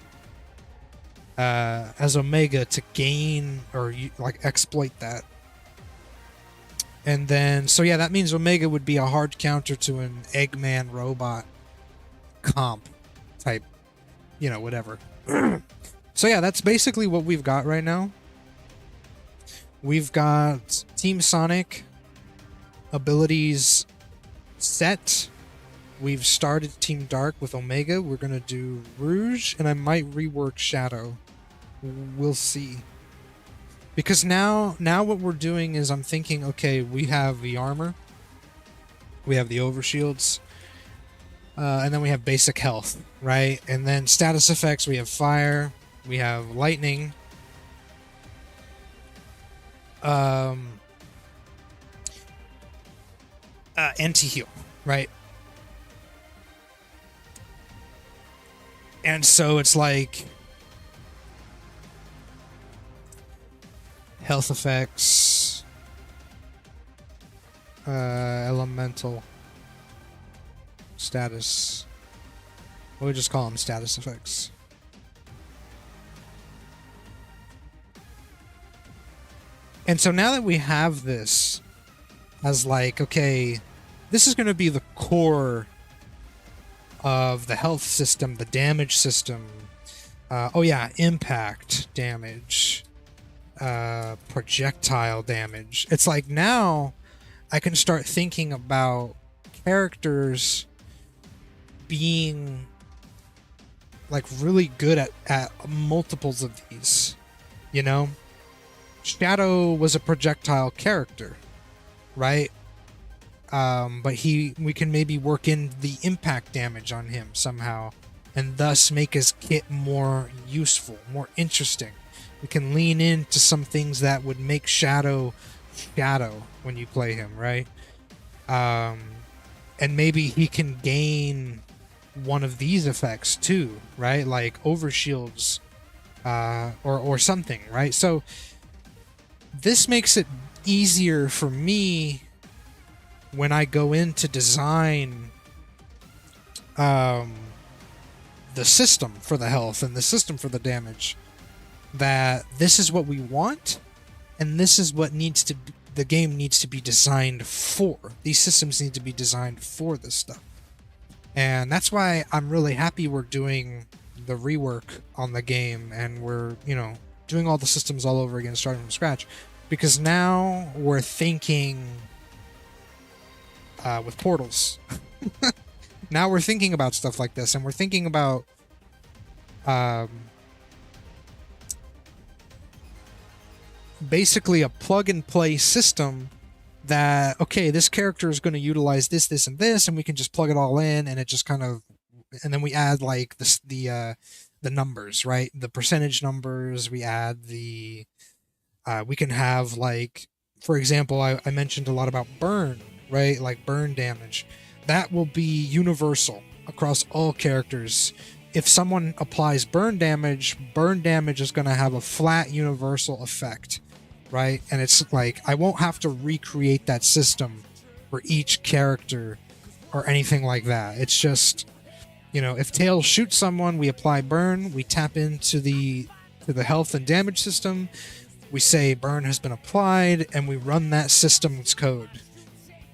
as Omega to gain or like exploit that. And then, so yeah, that means Omega would be a hard counter to an Eggman robot comp type, you know, whatever. So yeah, that's basically what we've got right now. We've got Team Sonic abilities set. We've started Team Dark with Omega. We're going to do Rouge, and I might rework Shadow. We'll see. Because now what we're doing is I'm thinking, okay, we have the armor. We have the overshields. And then we have basic health, right? And then status effects, we have fire, we have lightning. Anti-heal, right? And so it's like health effects, elemental, status, We'll just call them status effects. And so now that we have this as like, okay, this is going to be the core of the health system, the damage system. Oh yeah, impact damage, projectile damage. It's like now I can start thinking about characters being like really good at multiples of these, you know? Shadow was a projectile character, right? But we can maybe work in the impact damage on him somehow, and thus make his kit more useful, more interesting. We can lean into some things that would make Shadow when you play him, right? And maybe he can gain one of these effects too, right? Like overshields, or something, right? So this makes it easier for me when I go in to design the system for the health and the system for the damage, that this is what we want, and this is what the game needs to be designed for. These systems need to be designed for this stuff. And that's why I'm really happy we're doing the rework on the game, and we're, doing all the systems all over again, starting from scratch, because now we're thinking with portals. Now we're thinking about stuff like this, and we're thinking about basically a plug-and-play system that, okay, this character is going to utilize this, this, and this, and we can just plug it all in, and it just kind of, and then we add like the numbers, right? The percentage numbers. We add we can have, like, for example, I mentioned a lot about burn, right? Like burn damage. That will be universal across all characters. If someone applies burn damage is going to have a flat universal effect, right? And it's like, I won't have to recreate that system for each character or anything like that. It's just, if Tails shoots someone, we apply burn, we tap into the health and damage system, we say burn has been applied, and we run that system's code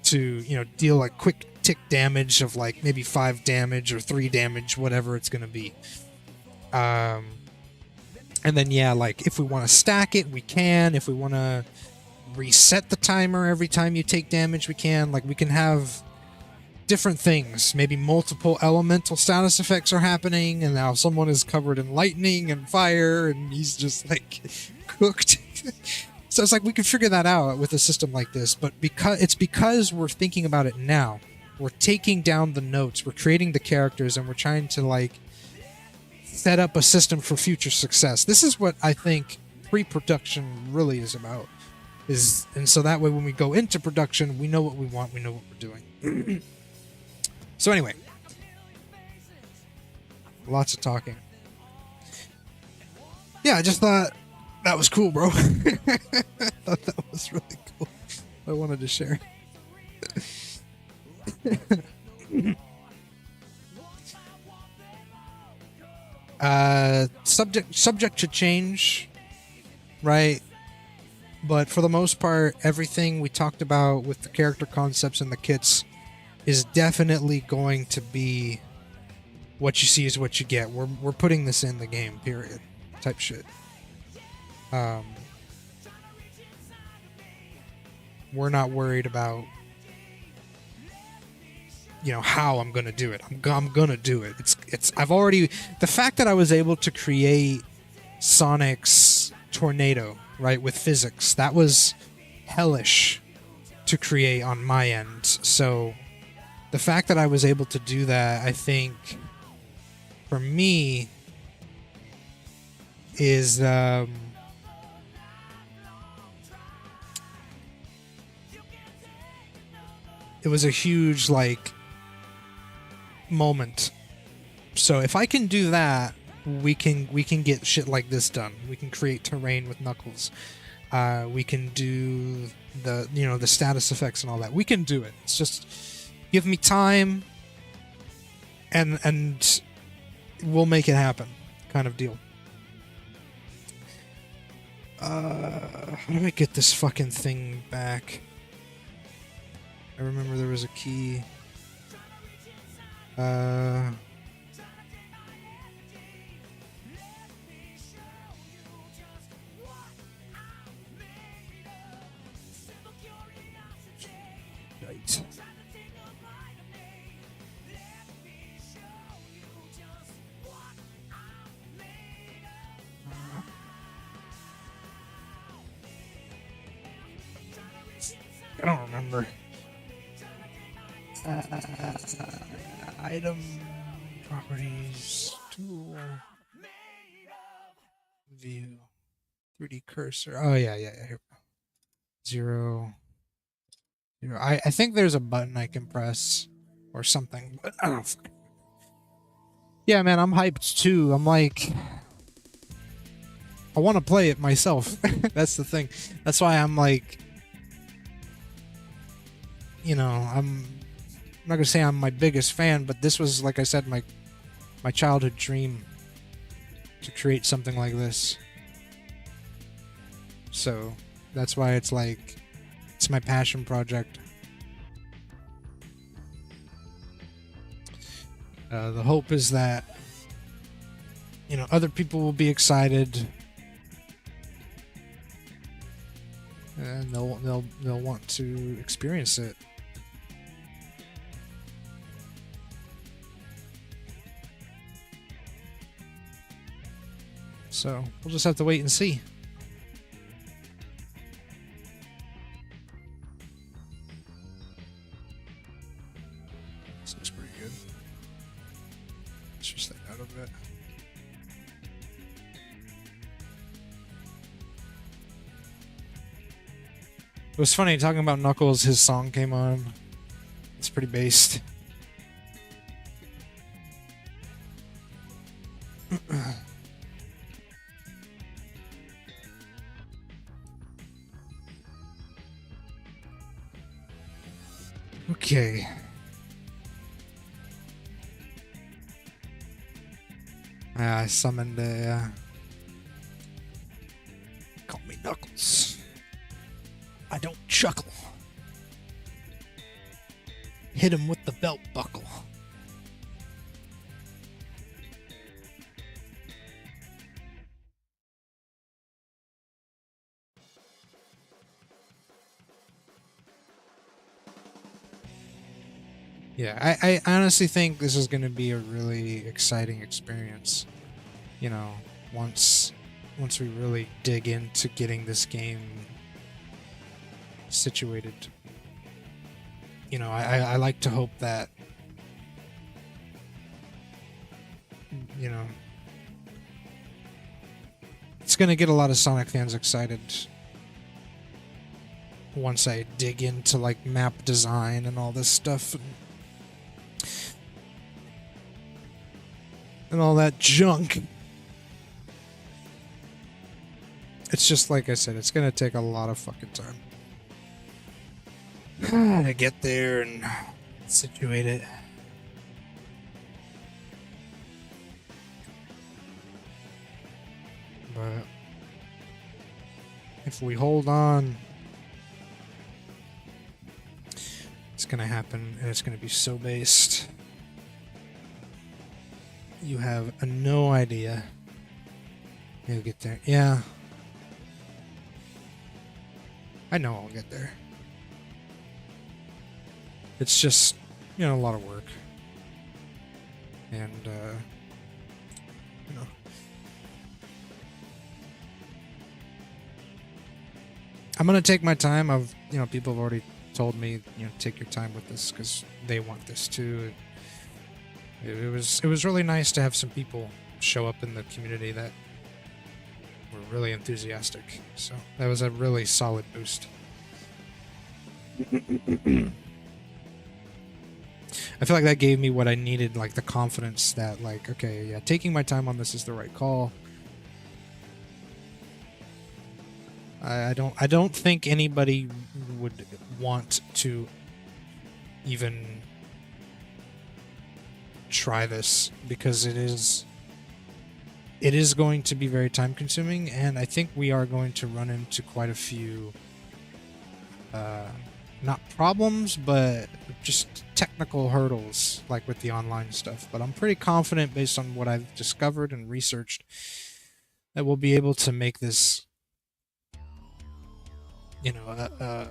to, deal a quick tick damage of like maybe 5 damage or 3 damage, whatever it's going to be. And then, yeah, like if we want to stack it, we can. If we want to reset the timer every time you take damage, we can. Like, we can have different things. Maybe multiple elemental status effects are happening, and now someone is covered in lightning and fire, and he's just like cooked. So it's like we could figure that out with a system like this, but because we're thinking about it now, we're taking down the notes, we're creating the characters, and we're trying to like set up a system for future success. This is what I think pre-production really is about. And so that way when we go into production, we know what we want, we know what we're doing. So anyway, lots of talking. Yeah, I just thought that was cool, bro. I thought that was really cool. I wanted to share. Subject to change, right? But for the most part, everything we talked about with the character concepts and the kits is definitely going to be what you see is what you get. We're putting this in the game, period. Type shit. We're not worried about, how I'm gonna do it. I'm gonna do it. I've already, the fact that I was able to create Sonic's tornado, right, with physics, that was hellish to create on my end. So the fact that I was able to do that, I think, for me, is it was a huge, like, moment. So if I can do that, we can get shit like this done. We can create terrain with Knuckles. We can do the status effects and all that. We can do it. It's just give me time and we'll make it happen, kind of deal. How do I get this fucking thing back? I remember there was a key. Right. I don't remember. Item properties tool view 3D cursor. Oh yeah. Here. 0. I think there's a button I can press or something, but I don't. Yeah, man, I'm hyped too. I'm like, I want to play it myself. That's the thing. That's why I'm like, you know, I'm not gonna say I'm my biggest fan, but this was, like I said, my childhood dream to create something like this. So that's why it's like, it's my passion project. The hope is that, you know, other people will be excited, and they'll want to experience it. So we'll just have to wait and see. This looks pretty good. Let's just take that out of it. It was funny talking about Knuckles. His song came on. It's pretty based. Okay. I summoned a. Call me Knuckles. I don't chuckle. Hit him with the belt buckle. Yeah, I honestly think this is going to be a really exciting experience. You know, once we really dig into getting this game situated. You know, I like to hope that, you know, it's going to get a lot of Sonic fans excited once I dig into, like, map design and all this stuff. And all that junk. It's just, like I said, it's going to take a lot of fucking time to get there and situate it. But if we hold on, it's going to happen, and it's going to be so based. You have no idea. You'll get there. Yeah. I know I'll get there. It's just, you know, a lot of work. And, you know. I'm going to take my time. You know, people have already told me, you know, take your time with this because they want this too. It was really nice to have some people show up in the community that were really enthusiastic. So that was a really solid boost. I feel like that gave me what I needed, like the confidence that, like, okay, yeah, taking my time on this is the right call. I don't think anybody would want to even try this because it is going to be very time consuming, and I think we are going to run into quite a few not problems, but just technical hurdles, like with the online stuff. But I'm pretty confident, based on what I've discovered and researched, that we'll be able to make this, you know,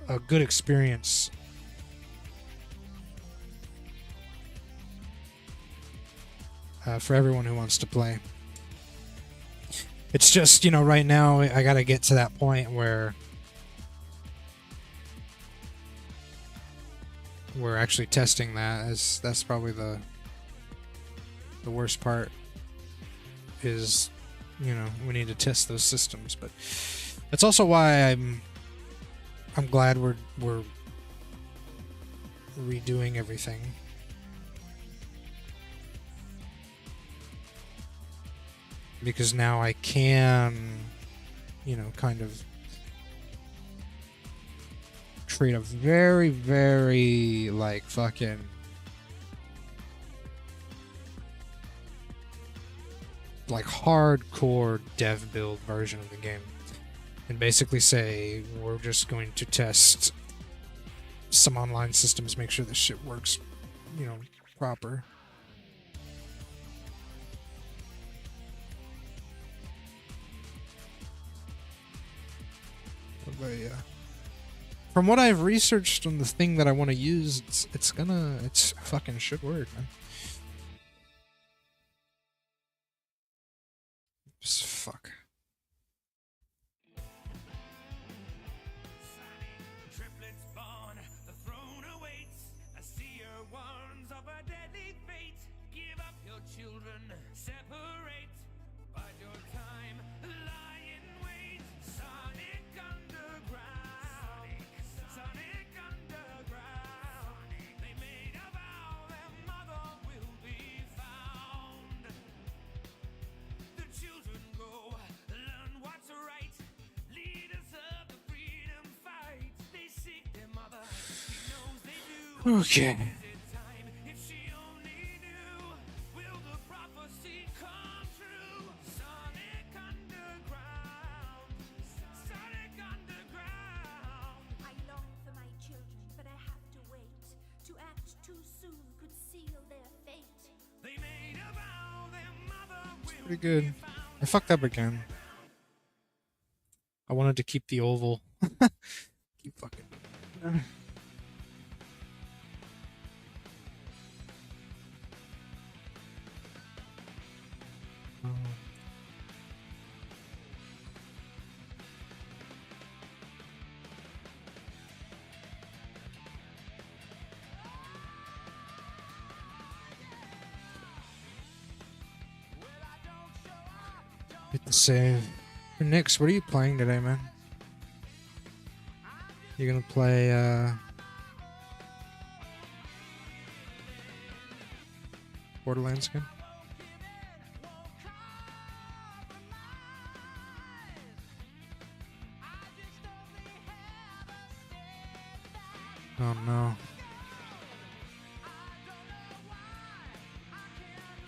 a good experience. For everyone who wants to play. It's just, you know, right now I gotta get to that point where we're actually testing that. That's probably the worst part, is, you know, we need to test those systems. But that's also why I'm glad we're redoing everything. Because now I can, you know, kind of create a very, very, like, fucking like hardcore dev build version of the game, and basically say we're just going to test some online systems, make sure this shit works, you know, proper. But yeah, from what I've researched on the thing that I want to use, it's fucking should work, man. Just fuck. Okay. Pretty good. I fucked up again. I wanted to keep the oval. Keep fucking. Hit the save. Nix, what are you playing today, man? You gonna play Borderlands again? Oh no.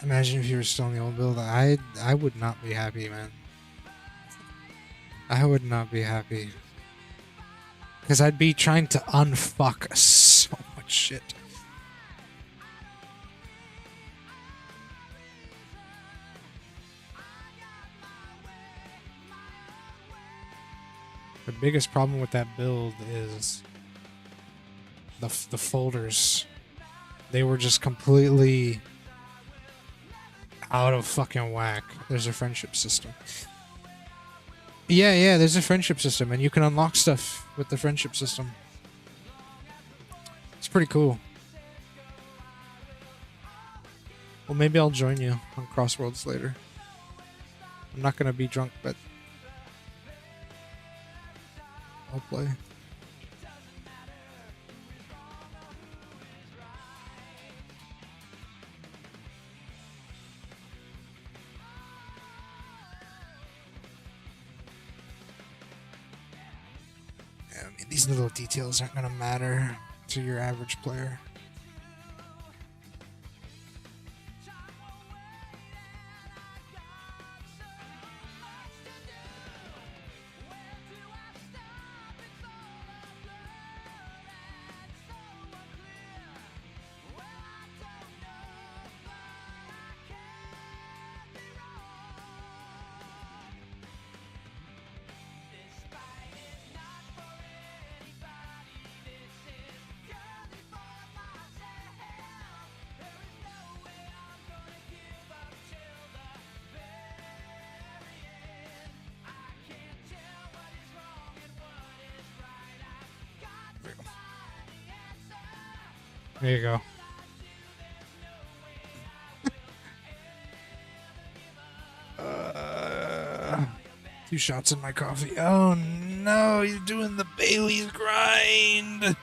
Imagine if you were still in the old build. I would not be happy, man. I would not be happy. Because I'd be trying to unfuck so much shit. The biggest problem with that build is the folders. They were just completely out of fucking whack. There's a friendship system. Yeah, there's a friendship system, and you can unlock stuff with the friendship system. It's pretty cool. Well, maybe I'll join you on Crossworlds later. I'm not gonna be drunk, but I'll play. I mean, these little details aren't gonna matter to your average player. There you go. Two shots in my coffee. Oh no, he's doing the Bailey's grind.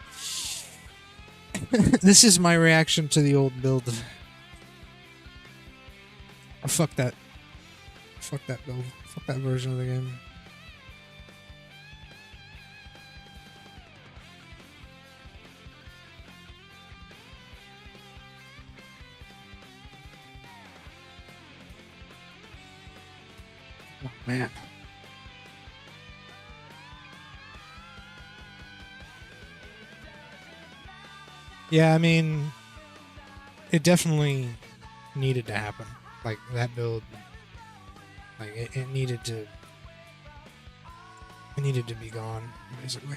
This is my reaction to the old build. Oh, fuck that. Fuck that build. Fuck that version of the game. Oh, man. Yeah, I mean, it definitely needed to happen. Like, that build, like, it needed to be gone, basically.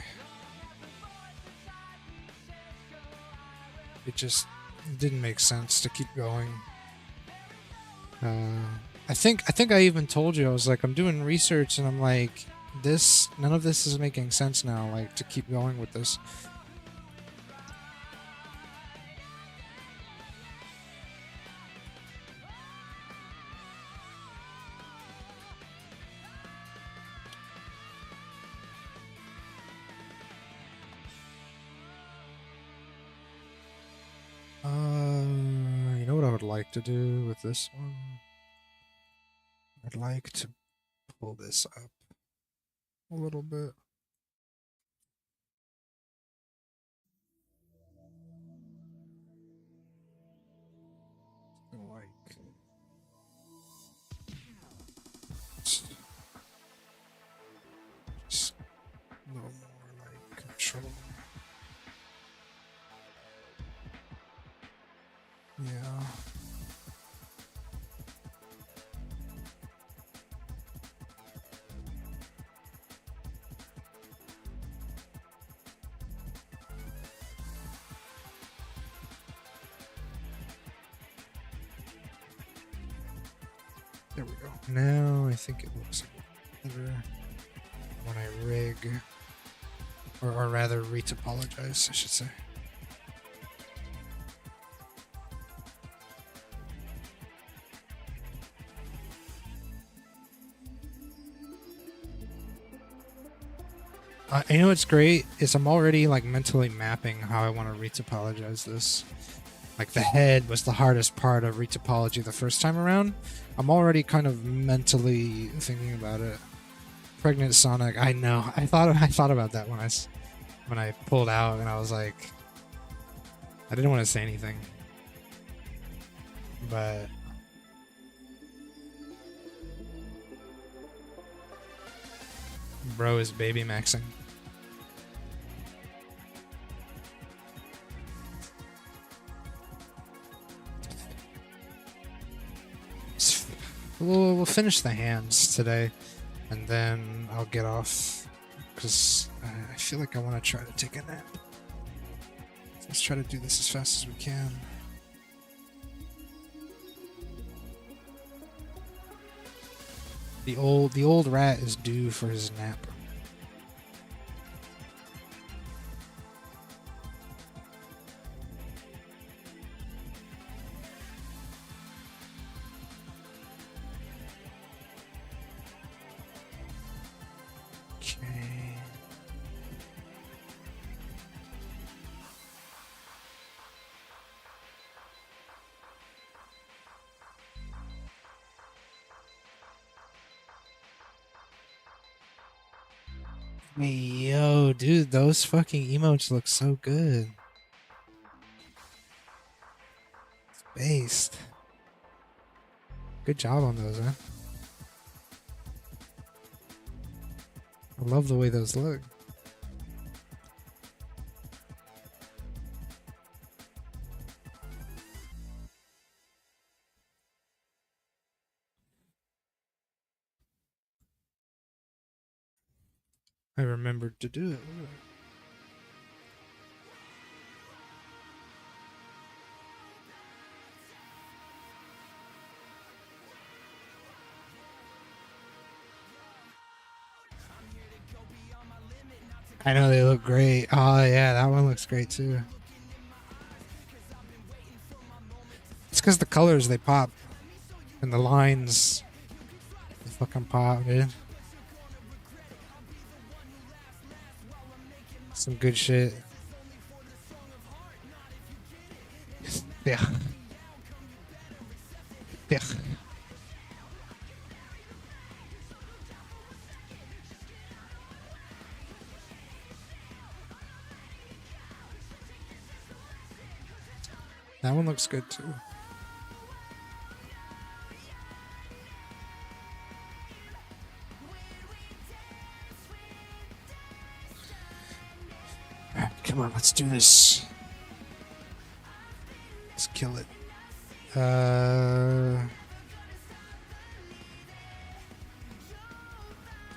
It just didn't make sense to keep going. I think I even told you, I was like, I'm doing research and I'm like, none of this is making sense now, like, to keep going with this. You know what I would like to do with this one? I'd like to pull this up a little bit. Like, just a little more like control. Yeah. There we go. Now I think it looks a little better when I rig, or rather retopologize, I should say. You know what's great is I'm already like mentally mapping how I want to retopologize this. Like the head was the hardest part of retopology the first time around. I'm already kind of mentally thinking about it. Pregnant Sonic, I know. I thought about that when I pulled out, and I was like, I didn't want to say anything, but bro is baby maxing. We'll finish the hands today, and then I'll get off, because I feel like I want to try to take a nap. Let's try to do this as fast as we can. The old rat is due for his nap. Hey, yo, dude, those fucking emotes look so good. It's based. Good job on those, man. I love the way those look. I remembered to do it. I know they look great. Oh yeah, that one looks great too. because the colors, they pop. And the lines, they fucking pop, dude. Some good shit. Yeah. Yeah. That one looks good too. Alright, come on, let's do this. Let's kill it.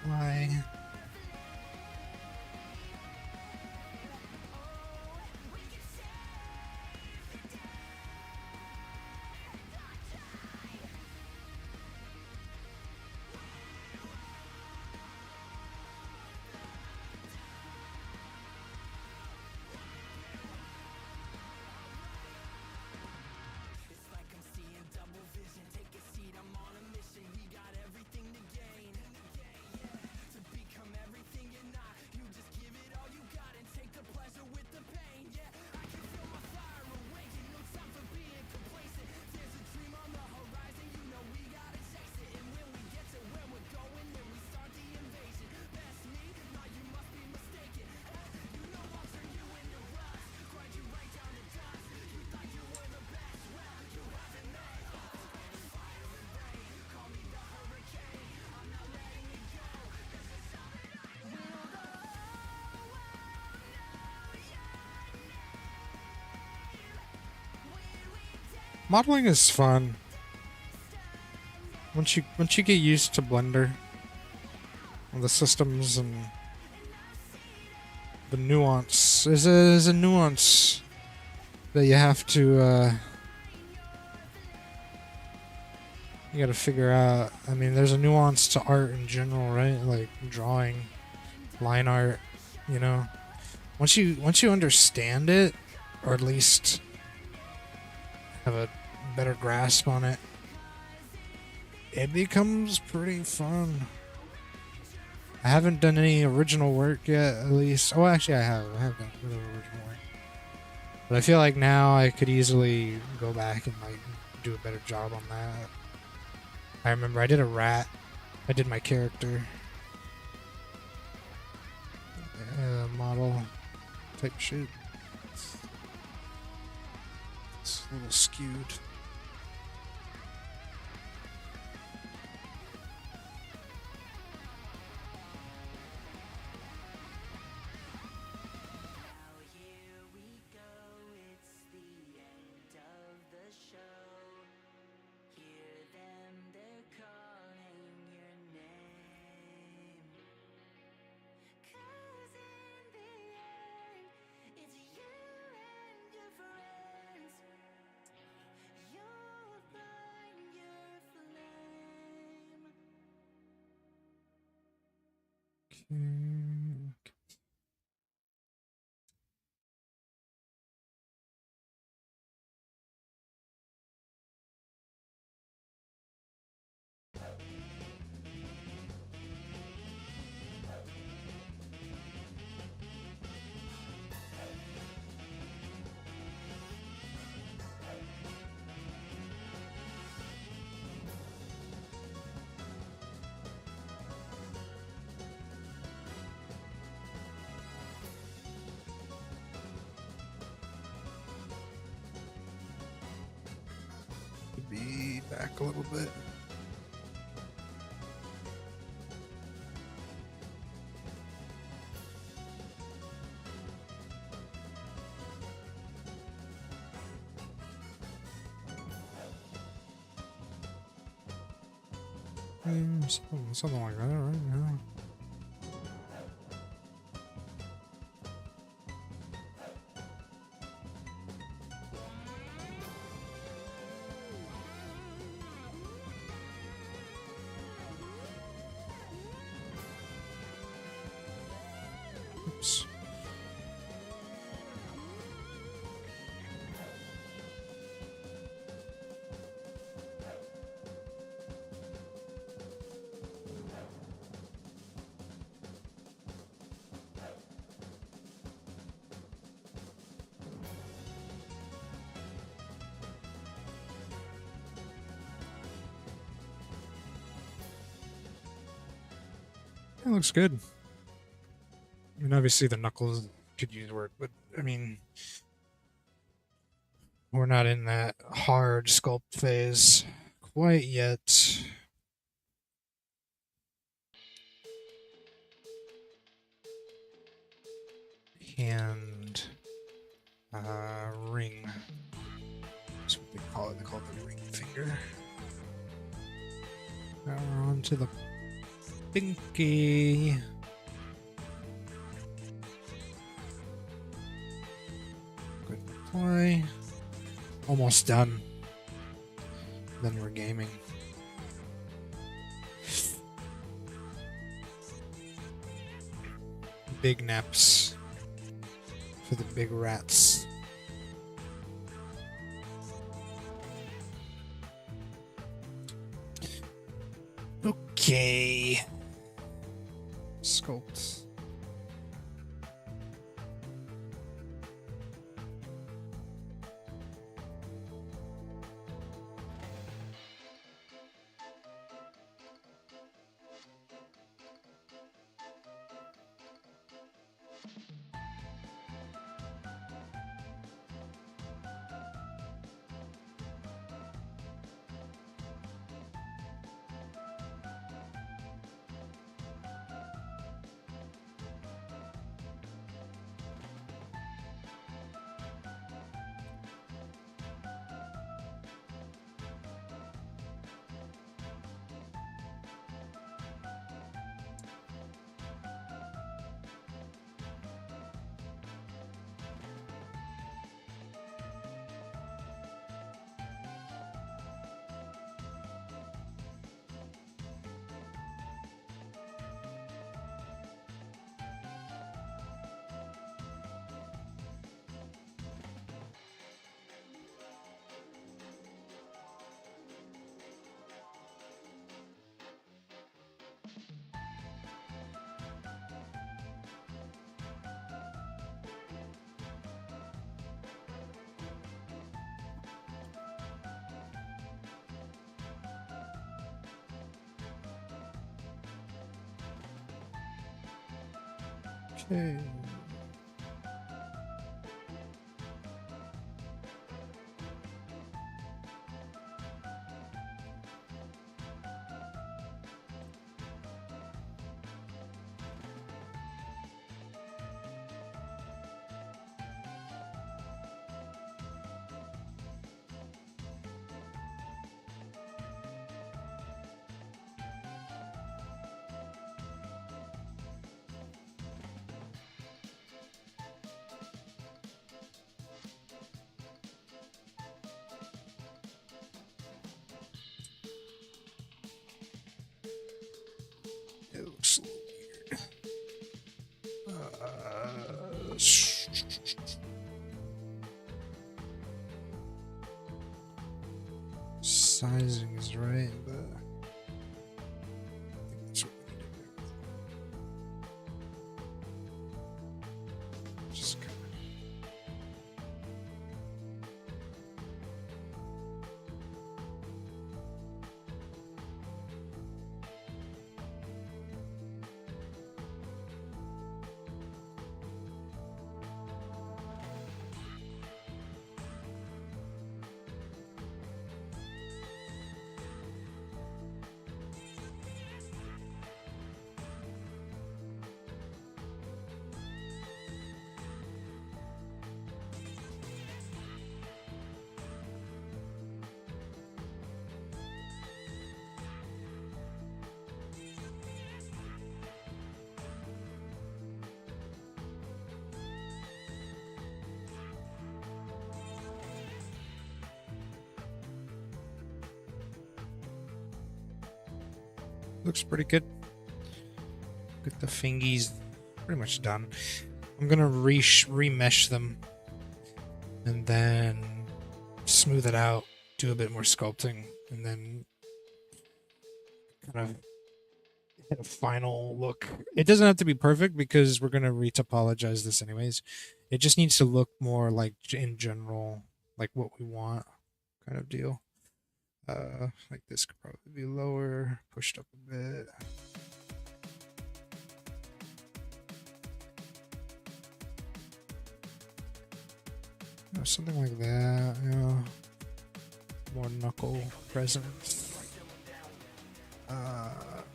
Why? Modeling is fun. Once you get used to Blender and the systems and the nuance is a nuance that you have to you gotta figure out. I mean, there's a nuance to art in general, right? Like drawing, line art, you know. Once you understand it, or at least have a better grasp on it, it becomes pretty fun. I haven't done any original work yet, at least. Oh, actually, I have. I have done a bit of original work. But I feel like now I could easily go back and like do a better job on that. I remember I did a rat. I did my character model type shit. It's a little skewed. Be back a little bit. Something like that, right? Yeah. Oops. That looks good. I mean, obviously the knuckles could use work, but I mean, we're not in that hard sculpt phase quite yet. Hand ring. That's what they call it. They call it the ring finger. Now we're on to the pinky. Good apply. Almost done. Then we're gaming. Big naps for the big rats. Okay. Sculpt. Okay. It looks weird. Sizing is right, but I think that's what we need to do. Just kind looks pretty good. Get the fingies pretty much done. I'm gonna remesh them and then smooth it out, do a bit more sculpting, and then kind of hit a final look. It doesn't have to be perfect because we're gonna retopologize this anyways. It just needs to look more like in general, like what we want, kind of deal. Like this could probably be lower, pushed up a bit. something like that. Yeah. More knuckle presence.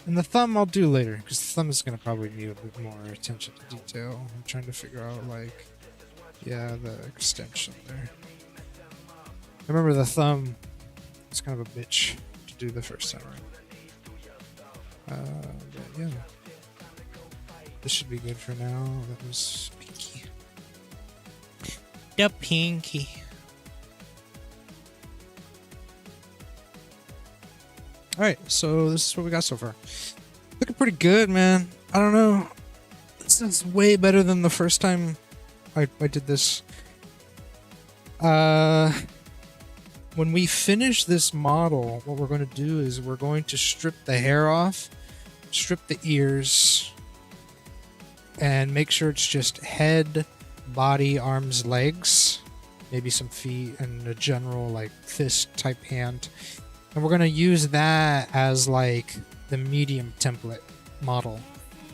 And the thumb I'll do later, because the thumb is going to probably need a bit more attention to detail. I'm trying to figure out, like, yeah, the extension there. I remember the thumb was kind of a bitch to do the first time around. But yeah. This should be good for now. That was pinky. The pinky. Alright, so this is what we got so far. Looking pretty good, man. I don't know. This is way better than the first time I did this. When we finish this model, what we're going to do is we're going to strip the hair off, strip the ears, and make sure it's just head, body, arms, legs, maybe some feet, and a general, like, fist-type hand. And we're going to use that as, like, the medium template model.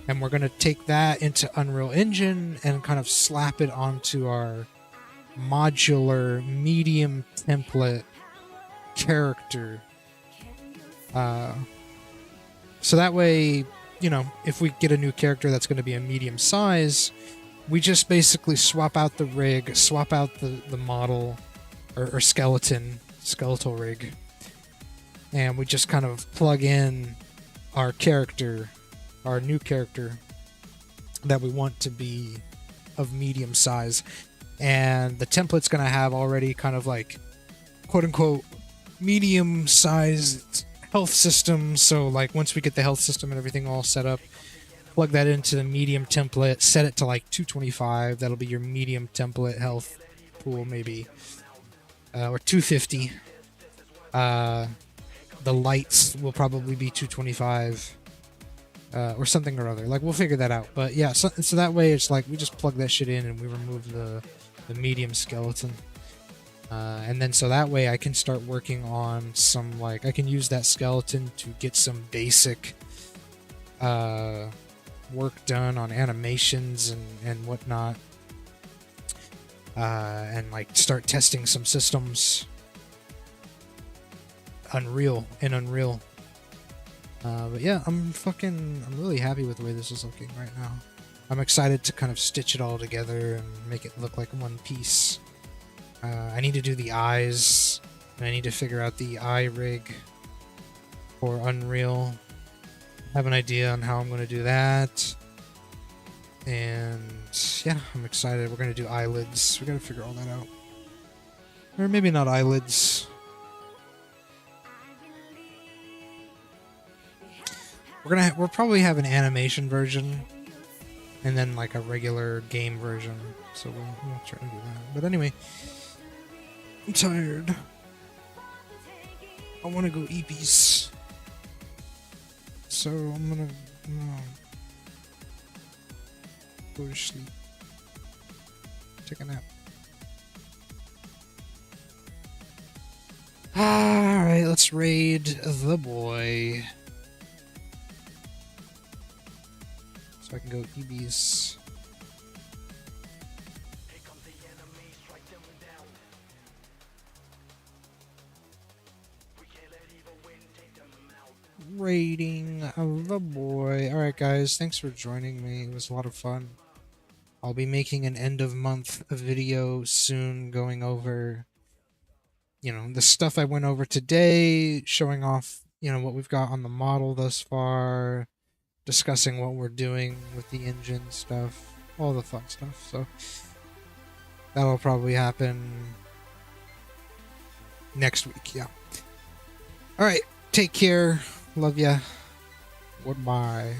And we're going to take that into Unreal Engine and kind of slap it onto our modular medium template character. So that way, you know, if we get a new character that's going to be a medium size, we just basically swap out the rig, swap out the model or skeletal rig. And we just kind of plug in our character, our new character that we want to be of medium size. And the template's going to have already kind of like, quote unquote, medium sized health system. So like once we get the health system and everything all set up, plug that into the medium template, set it to like 225. That'll be your medium template health pool maybe. Or 250. The lights will probably be 225 or something or other. Like, we'll figure that out. But yeah, so that way it's like we just plug that shit in and we remove the medium skeleton. And then so that way I can start working on some, like, I can use that skeleton to get some basic work done on animations and whatnot. And, like, start testing some systems. Unreal. But yeah, I'm really happy with the way this is looking right now. I'm excited to kind of stitch it all together and make it look like one piece. I need to do the eyes, and I need to figure out the eye rig for Unreal. I have an idea on how I'm going to do that. And yeah, I'm excited. We're going to do eyelids. We got to figure all that out. Or maybe not eyelids. We'll probably have an animation version and then like a regular game version. So we'll try to do that. But anyway, I'm tired. I want to go eepies. So I'm gonna go to sleep. Take a nap. Alright, let's raid the boy. So I can go EBs. Raiding the boy. Alright guys, thanks for joining me. It was a lot of fun. I'll be making an end of month video soon, going over, you know, the stuff I went over today, showing off, you know, what we've got on the model thus far, discussing what we're doing with the engine stuff, all the fun stuff. So that'll probably happen next week. Yeah. All right. Take care. Love ya. Goodbye.